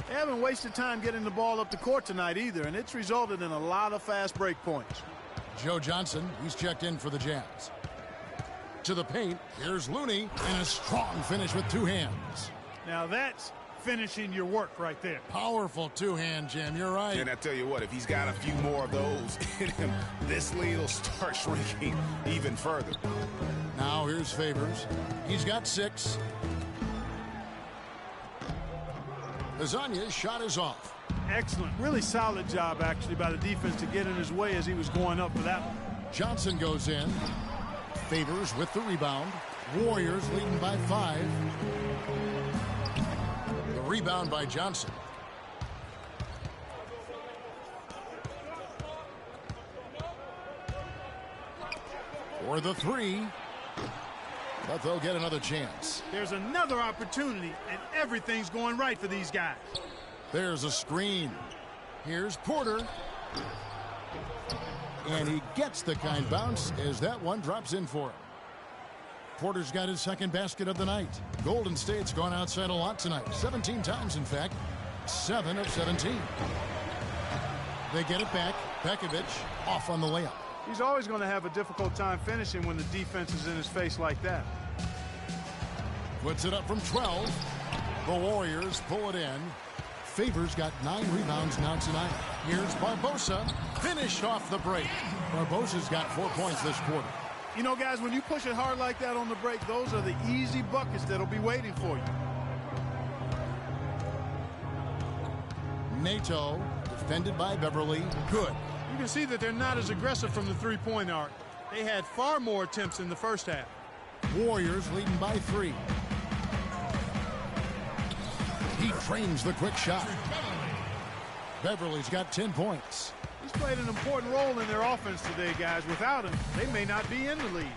They haven't wasted time getting the ball up the court tonight either, and it's resulted in a lot of fast break points. Joe Johnson, he's checked in for the Jazz. To the paint, here's Looney, and a strong finish with two hands. Now that's finishing your work right there. Powerful two-hand jam, you're right. And I tell you what, if he's got a few more of those in him, this lead will start shrinking even further. Now here's Favors. He's got 6. Lasagna's shot is off. Excellent. Really solid job, actually, by the defense to get in his way as he was going up for that one. Johnson goes in. Favors with the rebound. Warriors leading by 5. The rebound by Johnson. For the 3. But they'll get another chance. There's another opportunity, and everything's going right for these guys. There's a screen. Here's Porter. And he gets the kind bounce as that one drops in for him. Porter's got his second basket of the night. Golden State's gone outside a lot tonight. 17 times, in fact. 7 of 17. They get it back. Pekovic off on the layup. He's always going to have a difficult time finishing when the defense is in his face like that. Puts it up from 12. The Warriors pull it in. Favors got 9 rebounds now tonight. Here's Barbosa. Finished off the break. Barbosa's got 4 points this quarter. You know, guys, when you push it hard like that on the break, those are the easy buckets that'll be waiting for you. Nato, defended by Beverly. Good. You can see that they're not as aggressive from the three-point arc. They had far more attempts in the first half. Warriors leading by 3. He trains the quick shot. Beverly's got 10 points. He's played an important role in their offense today, guys. Without him, they may not be in the lead.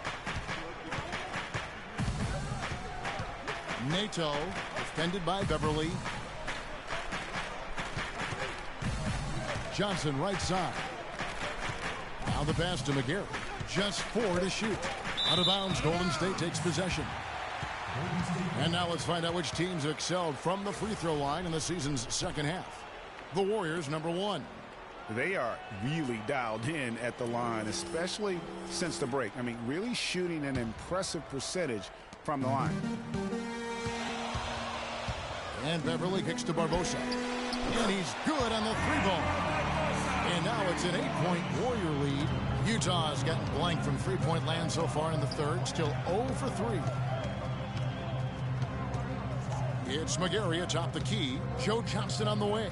Nato, defended by Beverly. Johnson right side. Now the pass to McGarry. Just 4 to shoot. Out of bounds, Golden State takes possession. And now let's find out which teams have excelled from the free throw line in the season's second half. The Warriors, number 1. They are really dialed in at the line, especially since the break. I mean, really shooting an impressive percentage from the line. And Beverly kicks to Barbosa. And he's good on the 3-ball. And now it's an 8-point Warrior lead. Utah's gotten blank from three-point land so far in the third. Still 0 for 3. It's McGarry atop the key. Joe Johnson on the way.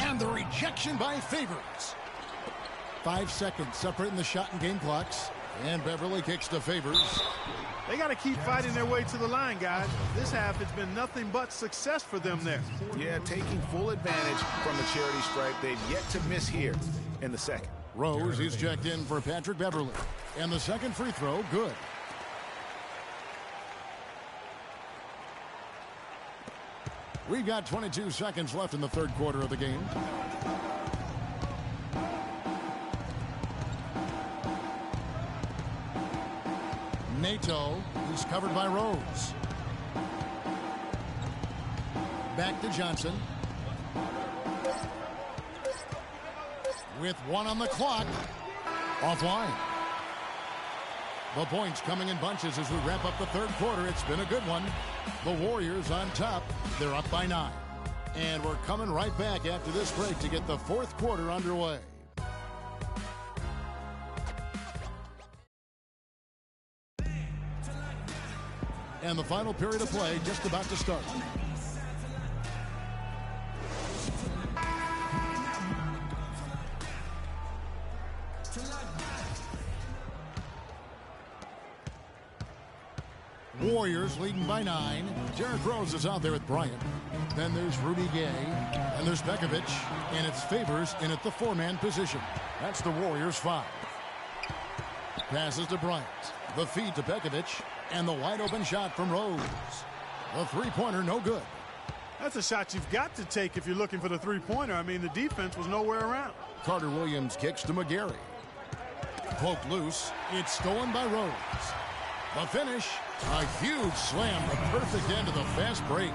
And the rejection by Favors. 5 seconds separating the shot and game clocks. And Beverly kicks to Favors. They got to keep fighting their way to the line, guys. This half has been nothing but success for them there. Yeah, taking full advantage from the charity stripe. They've yet to miss here in the second. Rose, he's checked in for Patrick Beverly. And the second free throw, good. We've got 22 seconds left in the third quarter of the game. Nato, he's covered by Rose. Back to Johnson. With 1 on the clock. Offline. The points coming in bunches as we wrap up the third quarter. It's been a good one. The Warriors on top. They're up by 9. And we're coming right back after this break to get the fourth quarter underway. And the final period of play just about to start. Warriors leading by 9. Derrick Rose is out there with Bryant. Then there's Rudy Gay. And there's Pekovic. And it's Favors in at the 4-man position. That's the Warriors 5. Passes to Bryant. The feed to Pekovic. And the wide open shot from Rose. The three-pointer no good. That's a shot you've got to take if you're looking for the three-pointer. I mean, the defense was nowhere around. Carter Williams kicks to McGarry. Poked loose. It's stolen by Rose. The finish, a huge slam, the perfect end of the fast break.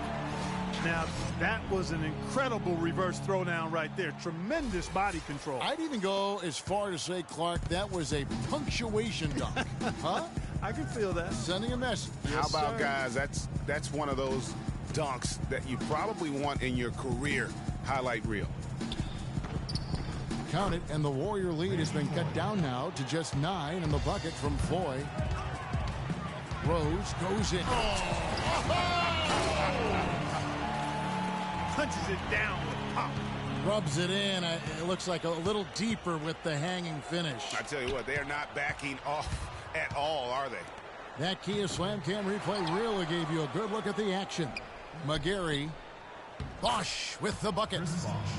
Now, that was an incredible reverse throwdown right there. Tremendous body control. I'd even go as far to say, Clark, that was a punctuation dunk. Huh? I can feel that. Sending a message. How about, guys, that's one of those dunks that you probably want in your career highlight reel. Count it, and the Warrior lead has been cut down now to just 9 in the bucket from Foy. Rose goes in. Punches it down with pop. Rubs it in. It looks like a little deeper with the hanging finish. I tell you what, they are not backing off at all, are they? That Kia Slam Cam replay really gave you a good look at the action. McGarry. Bosch with the bucket.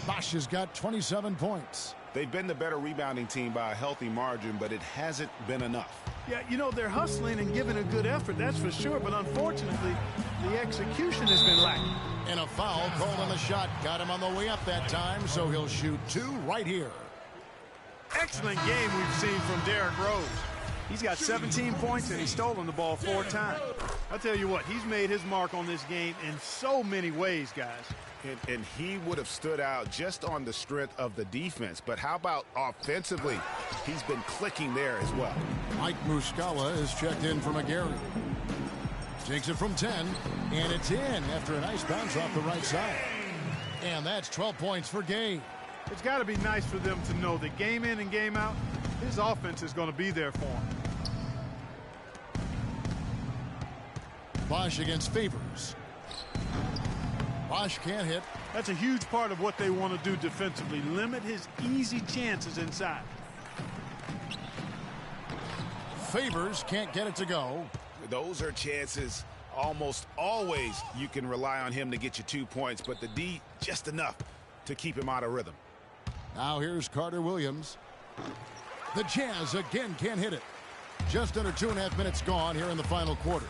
Bosch has got 27 points. They've been the better rebounding team by a healthy margin, but it hasn't been enough. Yeah, you know, they're hustling and giving a good effort, that's for sure, but unfortunately, the execution has been lacking. And a foul called on the shot. Got him on the way up that time, so he'll shoot 2 right here. Excellent game we've seen from Derrick Rose. He's got 17 points and he's stolen the ball 4 times. I'll tell you what, he's made his mark on this game in so many ways, guys. And he would have stood out just on the strength of the defense. But how about offensively? He's been clicking there as well. Mike Muscala is checked in for McGarry. Takes it from 10, and it's in after a nice bounce off the right side. And that's 12 points for Gay. It's got to be nice for them to know that game in and game out, his offense is going to be there for him. Bosch against Favors. Bosch can't hit. That's a huge part of what they want to do defensively. Limit his easy chances inside. Favors can't get it to go. Those are chances almost always you can rely on him to get you 2 points, but the D just enough to keep him out of rhythm. Now here's Carter Williams. The Jazz again can't hit it. Just under 2.5 minutes gone here in the final quarter.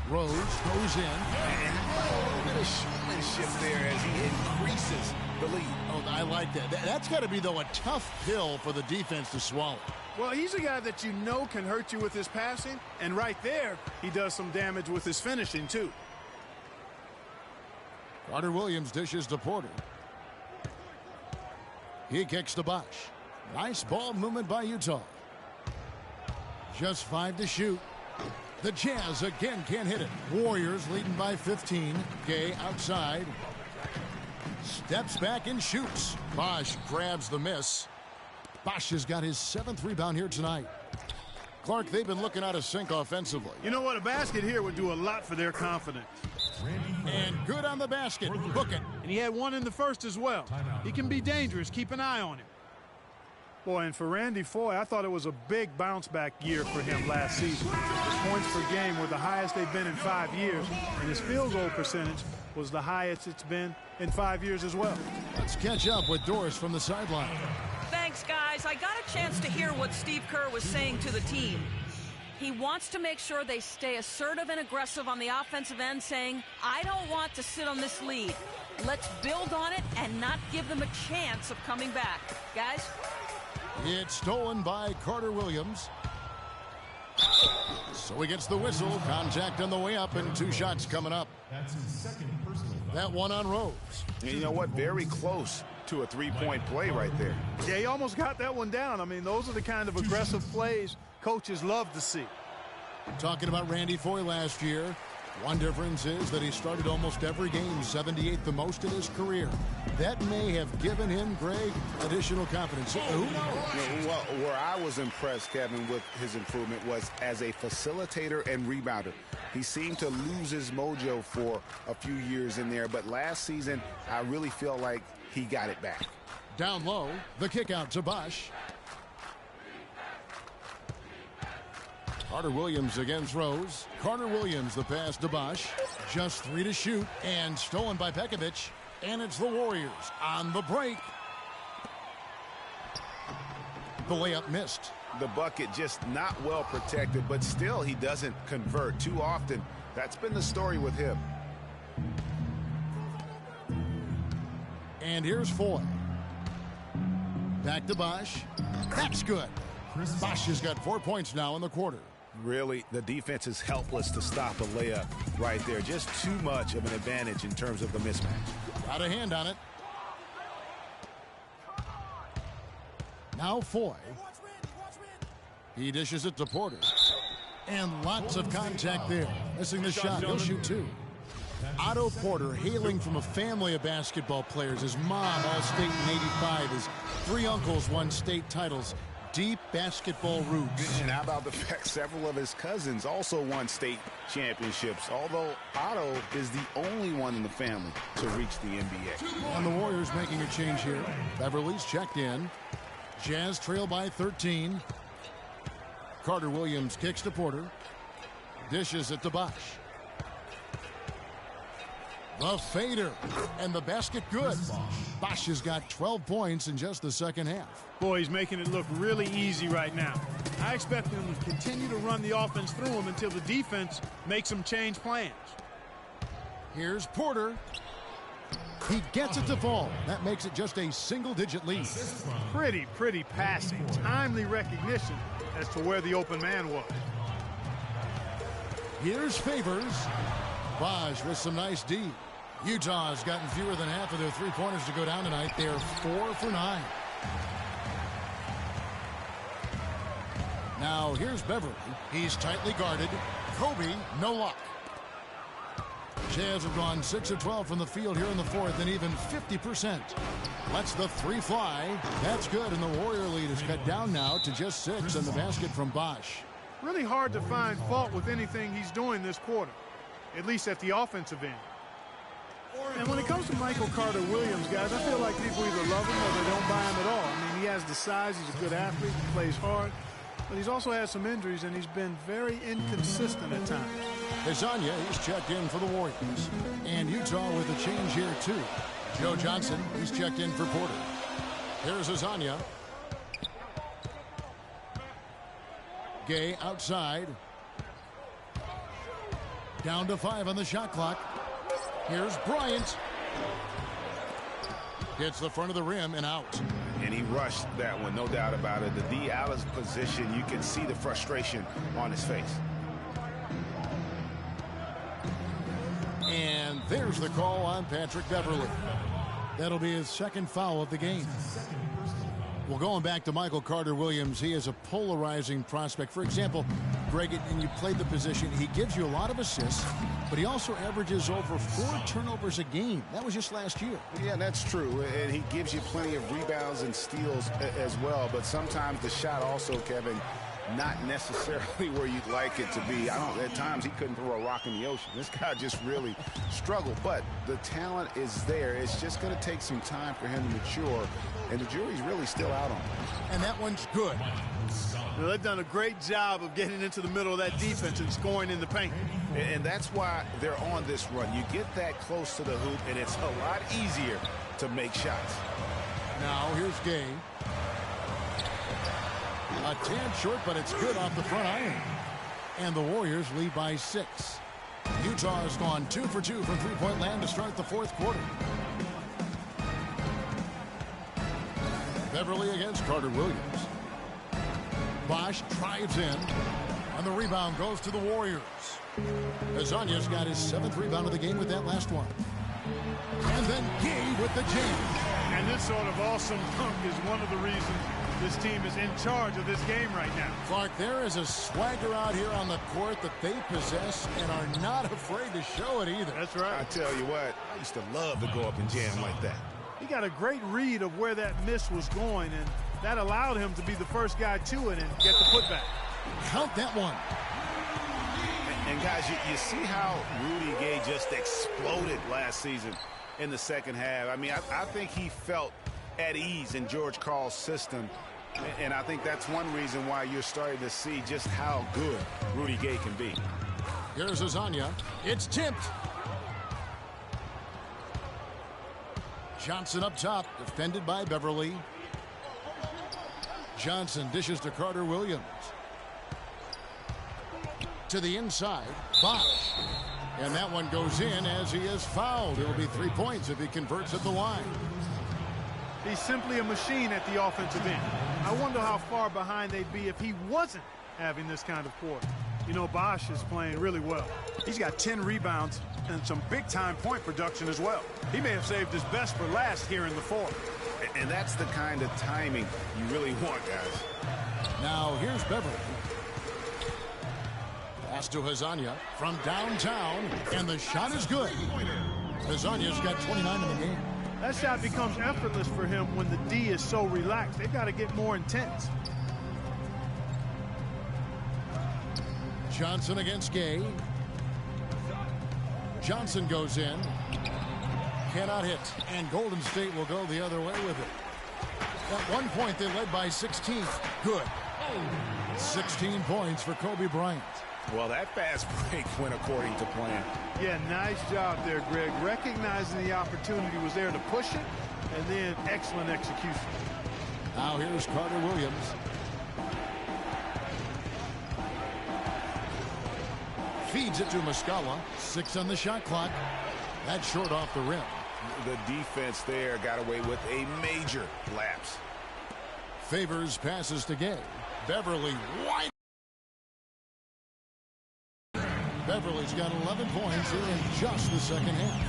Rose goes in. And a little bit of showmanship there as he increases the lead. Oh, I like that. That's got to be, though, a tough pill for the defense to swallow. Well, he's a guy that you know can hurt you with his passing, and right there, he does some damage with his finishing, too. Carter Williams dishes to Porter. He kicks to Bosch. Nice ball movement by Utah. Just 5 to shoot. The Jazz again can't hit it. Warriors leading by 15. Gay outside. Steps back and shoots. Bosch grabs the miss. Bosch has got his 7th rebound here tonight. Clark, they've been looking out of sync offensively. You know what? A basket here would do a lot for their confidence. And good on the basket. Book it. And he had one in the first as well. He can be dangerous. Keep an eye on him. Boy, and for Randy Foye, I thought it was a big bounce-back year for him last season. His points per game were the highest they've been in 5 years, and his field goal percentage was the highest it's been in 5 years as well. Let's catch up with Doris from the sideline. Thanks, guys. I got a chance to hear what Steve Kerr was saying to the team. He wants to make sure they stay assertive and aggressive on the offensive end, saying, I don't want to sit on this lead. Let's build on it and not give them a chance of coming back. Guys? It's stolen by Carter Williams. So he gets the whistle. Contact on the way up and 2 shots coming up. That's his second personal. That one on Rose. And you know what? Very close to a 3-point play right there. Yeah, he almost got that one down. I mean, those are the kind of aggressive plays coaches love to see. Talking about Randy Foye last year, one difference is that he started almost every game, 78th the most in his career. That may have given him, Greg, additional confidence. Who knows? Well, where I was impressed, Kevin, with his improvement was as a facilitator and rebounder. He seemed to lose his mojo for a few years in there, but last season, I really feel like he got it back. Down low, the kick out to Bosch. Carter Williams against Rose. Carter Williams, the pass to Bosch. Just 3 to shoot, and stolen by Pekovic. And it's the Warriors on the break. The layup missed. The bucket just not well protected, but still he doesn't convert too often. That's been the story with him. And here's Foy. Back to Bosch. That's good. Bosch has got 4 points now in the quarter. Really, the defense is helpless to stop a layup right there. Just too much of an advantage in terms of the mismatch. Got a hand on it. Now Foy. He dishes it to Porter. And lots of contact there. Missing the shot. He'll shoot 2. Otto Porter, hailing from a family of basketball players. His mom, All-State in '85. His 3 uncles won state titles. Deep basketball roots. And how about the fact several of his cousins also won state championships, although Otto is the only one in the family to reach the NBA. And the Warriors making a change here. Beverly's checked in. Jazz trail by 13. Carter Williams kicks to Porter. Dishes it to Bosch. The fader. And the basket good. Bosch has got 12 points in just the second half. Boy, he's making it look really easy right now. I expect him to continue to run the offense through him until the defense makes him change plans. Here's Porter. He gets it to fall. That makes it just a single-digit lead. Pretty passing. Timely recognition as to where the open man was. Here's Favors. Bosch with some nice D. Utah has gotten fewer than half of their 3-pointers to go down tonight. They're 4 for 9. Now here's Beverly. He's tightly guarded. Kobe, no luck. Jazz have gone 6 of 12 from the field here in the fourth, and even 50%. Lets the 3 fly. That's good, and the Warrior lead is cut down now to just 6, and the basket from Bosch. Really hard to find fault with anything he's doing this quarter, at least at the offensive end. And when it comes to Michael Carter Williams, guys, I feel like people either love him or they don't buy him at all. I mean, he has the size, he's a good athlete, he plays hard, but he's also had some injuries, and he's been very inconsistent at times. Hezonja, he's checked in for the Warriors. And Utah with a change here, too. Joe Johnson, he's checked in for Porter. Here's Hezonja. Gay outside. Down to 5 on the shot clock. Here's Bryant. Hits the front of the rim and out. And he rushed that one, no doubt about it. The D out of position, you can see the frustration on his face. And there's the call on Patrick Beverly. That'll be his second foul of the game. Well, going back to Michael Carter Williams, he is a polarizing prospect. For example, Greg, and you played the position, he gives you a lot of assists, but he also averages over 4 turnovers a game. That was just last year. Yeah, that's true. And he gives you plenty of rebounds and steals as well. But sometimes the shot also, Kevin, not necessarily where you'd like it to be. At times he couldn't throw a rock in the ocean. This guy just really struggled. But the talent is there. It's just going to take some time for him to mature. And the jury's really still out on him. And that one's good. Well, they've done a great job of getting into the middle of that defense and scoring in the paint. And that's why they're on this run. You get that close to the hoop, and it's a lot easier to make shots. Now here's Gay. A tad short, but it's good off the front iron. And the Warriors lead by 6. Utah has gone 2 for 2 from three-point land to start the fourth quarter. Beverly against Carter Williams. Bosch drives in, and the rebound goes to the Warriors. Hezonja's got his 7th rebound of the game with that last one. And then Gay with the jam. And this sort of awesome dunk is one of the reasons this team is in charge of this game right now. Clark, there is a swagger out here on the court that they possess and are not afraid to show it either. That's right. I tell you what, I used to love to go up and jam like that. He got a great read of where that miss was going, and that allowed him to be the first guy to it and get the putback. Count that one. And guys, you see how Rudy Gay just exploded last season in the second half. I mean, I think he felt at ease in George Karl's system, and I think that's one reason why you're starting to see just how good Rudy Gay can be. Here's Hezonja. It's tipped. Johnson up top, defended by Beverly. Johnson dishes to Carter Williams. To the inside, Bosch. And that one goes in as he is fouled. It'll be 3 points if he converts at the line. He's simply a machine at the offensive end. I wonder how far behind they'd be if he wasn't having this kind of quarter. You know, Bosch is playing really well. He's got 10 rebounds and some big-time point production as well. He may have saved his best for last here in the fourth. And that's the kind of timing you really want, guys. Now here's Beverly. Pass to Hezonja from downtown, and the shot is good. Hezonja's got 29 in the game. That shot becomes effortless for him when the D is so relaxed. They've got to get more intense. Johnson against Gay. Johnson goes in. Cannot hit. And Golden State will go the other way with it. At one point, they led by 16. Good. 16 points for Kobe Bryant. Well, that fast break went according to plan. Yeah, nice job there, Greg. Recognizing the opportunity was there to push it, and then excellent execution. Now here's Carter Williams. Feeds it to Muscala. 6 on the shot clock. That's short off the rim. The defense there got away with a major lapse. Favors passes to Gay. Beverly wide. Beverly's got 11 points in just the second half.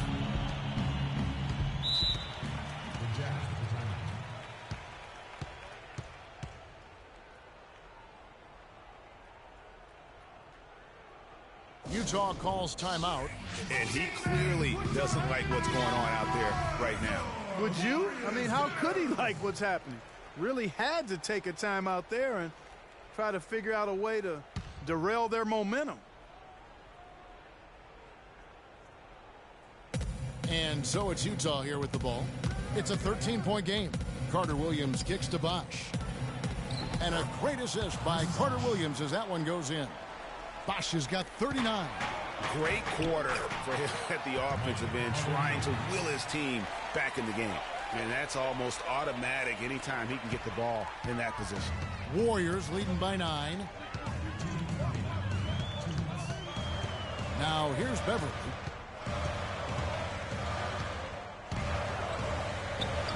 Utah calls timeout. And he clearly doesn't like what's going on out there right now. Would you? I mean, how could he like what's happening? Really had to take a timeout there and try to figure out a way to derail their momentum. And so it's Utah here with the ball. It's a 13-point game. Carter Williams kicks to Bosch. And a great assist by Carter Williams as that one goes in. Bosch has got 39. Great quarter for him at the offensive end, trying to will his team back in the game. And that's almost automatic anytime he can get the ball in that position. Warriors leading by 9. Now here's Beverly.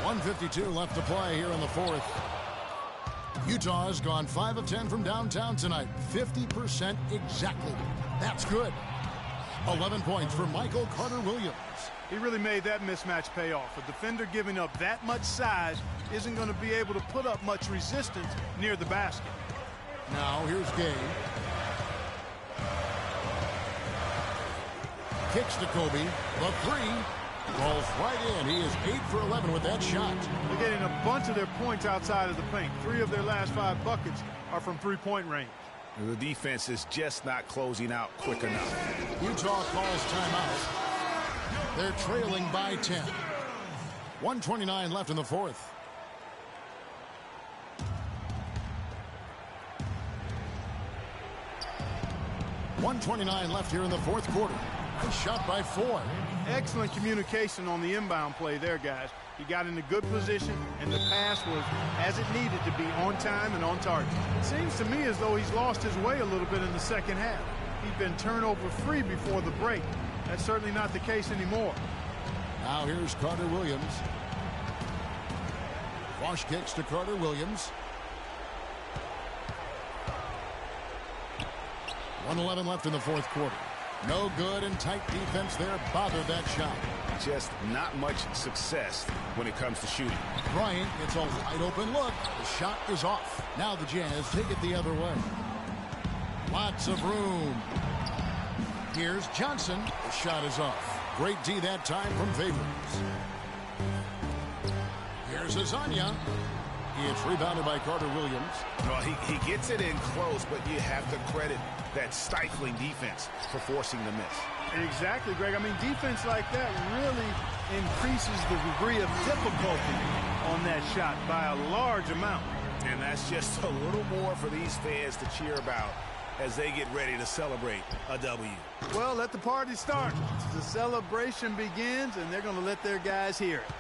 1:52 left to play here in the fourth. Utah has gone 5 of 10 from downtown tonight. 50% exactly. That's good. 11 points for Michael Carter Williams. He really made that mismatch pay off. A defender giving up that much size isn't going to be able to put up much resistance near the basket. Now here's Gay. Kicks to Kobe. The three. Rolls right in. He is 8 for 11 with that shot. They're getting a bunch of their points outside of the paint. 3 of their last 5 buckets are from three-point range. The defense is just not closing out quick enough. Utah calls timeout. They're trailing by 10. 1:29 left in the fourth. .129 left here in the fourth quarter. Nice shot by Ford. Excellent communication on the inbound play there, guys. He got in a good position, and the pass was as it needed to be, on time and on target. It seems to me as though he's lost his way a little bit in the second half. He'd been turnover-free before the break. That's certainly not the case anymore. Now here's Carter Williams. Bosch kicks to Carter Williams. 1:11 left in the fourth quarter. No good, and tight defense there bothered that shot. Just not much success when it comes to shooting. Bryant gets a wide open look. The shot is off. Now the Jazz take it the other way. Lots of room. Here's Johnson. The shot is off. Great D that time from Favors. Here's Hezonja. It's rebounded by Carter Williams. Well, he gets it in close, but you have to credit that stifling defense for forcing the miss. Exactly, Greg. I mean, defense like that really increases the degree of difficulty on that shot by a large amount. And that's just a little more for these fans to cheer about as they get ready to celebrate a W. Well, let the party start. The celebration begins, and they're going to let their guys hear it.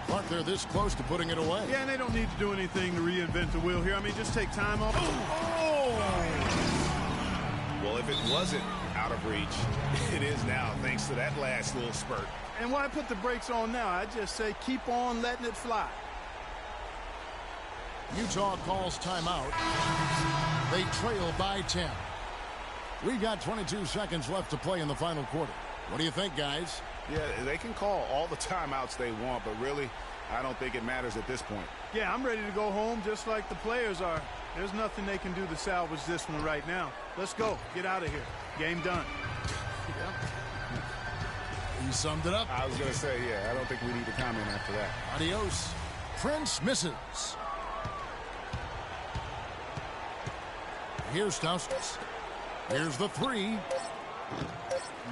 But they're this close to putting it away. Yeah, and they don't need to do anything to reinvent the wheel here. I mean, just take time off. Oh! Well, if it wasn't out of reach, it is now, thanks to that last little spurt. And why put the brakes on now? I just say keep on letting it fly. Utah calls timeout. They trail by 10. We've got 22 seconds left to play in the final quarter. What do you think, guys? Yeah, they can call all the timeouts they want, but really, I don't think it matters at this point. Yeah, I'm ready to go home just like the players are. There's nothing they can do to salvage this one right now. Let's go. Get out of here. Game done. You summed it up. I was going to say, yeah, I don't think we need to comment after that. Adios. Prince misses. Here's Stauskas. Here's the three.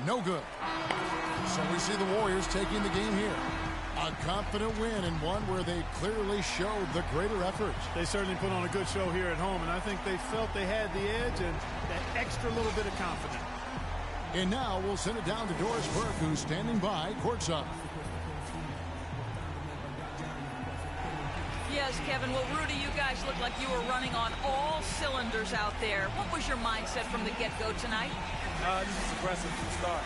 No good. So we see the Warriors taking the game here. A confident win and one where they clearly showed the greater effort. They certainly put on a good show here at home, and I think they felt they had the edge and that extra little bit of confidence. And now we'll send it down to Doris Burke, who's standing by courtside. Yes, Kevin. Well, Rudy, you guys look like you were running on all cylinders out there. What was your mindset from the get-go tonight? This is aggressive from the start.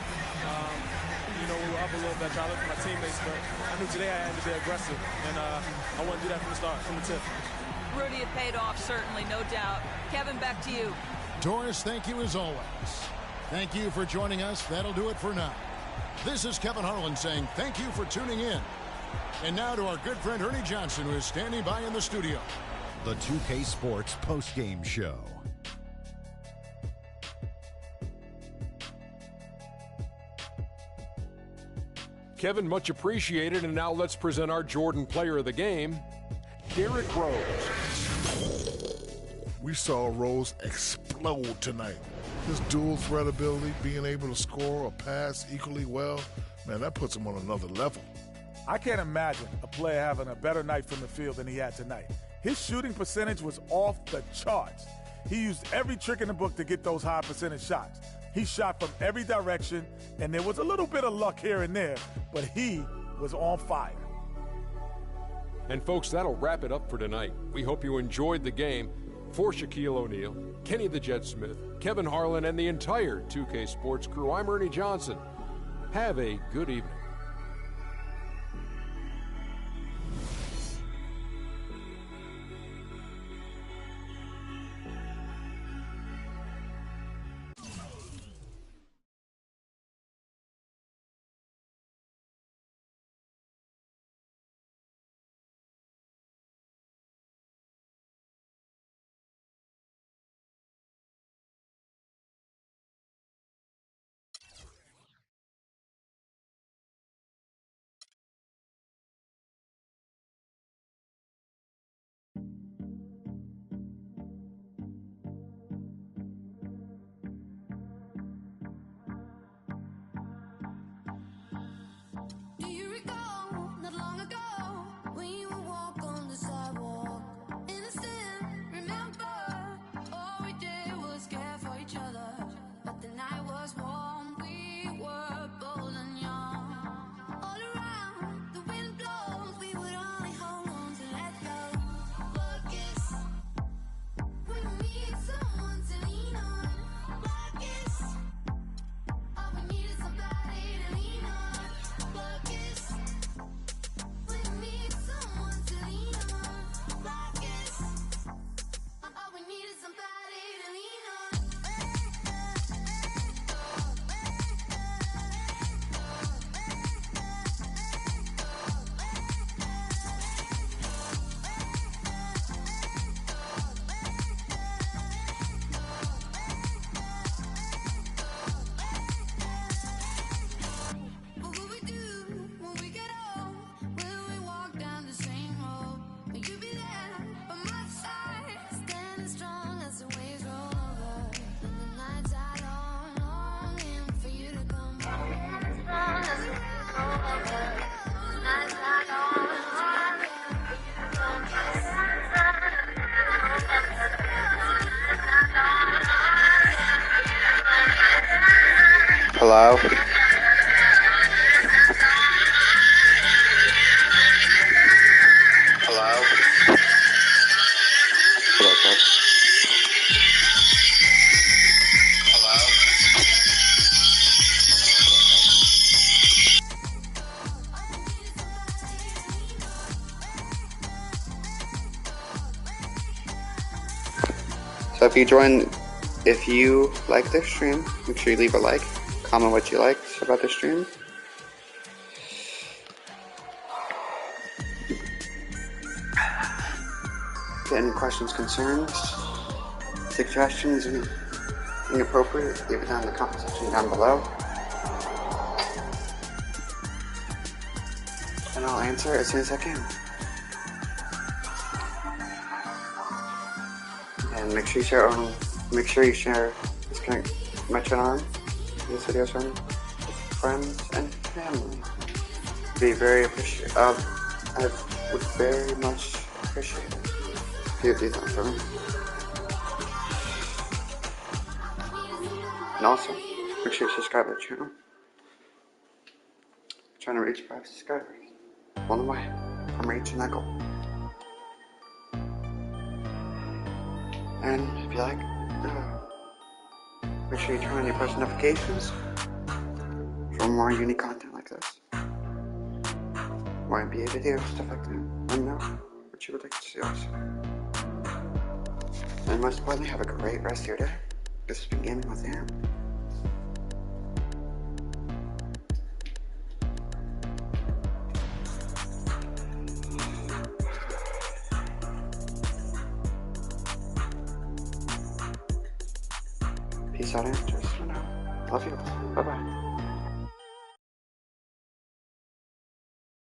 You know, we were up a little bit, trying to look for my teammates, but I knew today I had to be aggressive, and I want to do that from the start, from the tip. Rudy, it paid off, certainly, no doubt. Kevin, back to you. Doris, thank you as always. Thank you for joining us. That'll do it for now. This is Kevin Harlan saying thank you for tuning in. And now to our good friend Ernie Johnson, who is standing by in the studio. The 2K Sports postgame show. Kevin, much appreciated. And now let's present our Jordan player of the game, Derrick Rose. We saw Rose explode tonight. His dual threat ability, being able to score or pass equally well, man, that puts him on another level. I can't imagine a player having a better night from the field than he had tonight. His shooting percentage was off the charts. He used every trick in the book to get those high percentage shots. He shot from every direction, and there was a little bit of luck here and there, but he was on fire. And folks, that'll wrap it up for tonight. We hope you enjoyed the game. For Shaquille O'Neal, Kenny the Jet Smith, Kevin Harlan, and the entire 2K Sports crew, I'm Ernie Johnson. Have a good evening. Hello? Hello? What up, bud? So if you like this stream, make sure you leave a like, comment what you liked about the stream. Any questions, concerns, suggestions, inappropriate, leave it down in the comment section down below. And I'll answer as soon as I can. And make sure you share this my channel, these videos around with friends and family. Be very appreciative. I would very much appreciate it if you do that for me. And also, make sure you subscribe to the channel. I'm trying to reach 5 subscribers. On the way from reaching that goal. And if you like, make sure you turn on your post notifications for more unique content like this. More NBA videos, stuff like that. Let me know what you would like to see also. And most importantly, have a great rest of your day. This has been Gaming with Aaron. Peace out, Aaron. Love you. Bye-bye.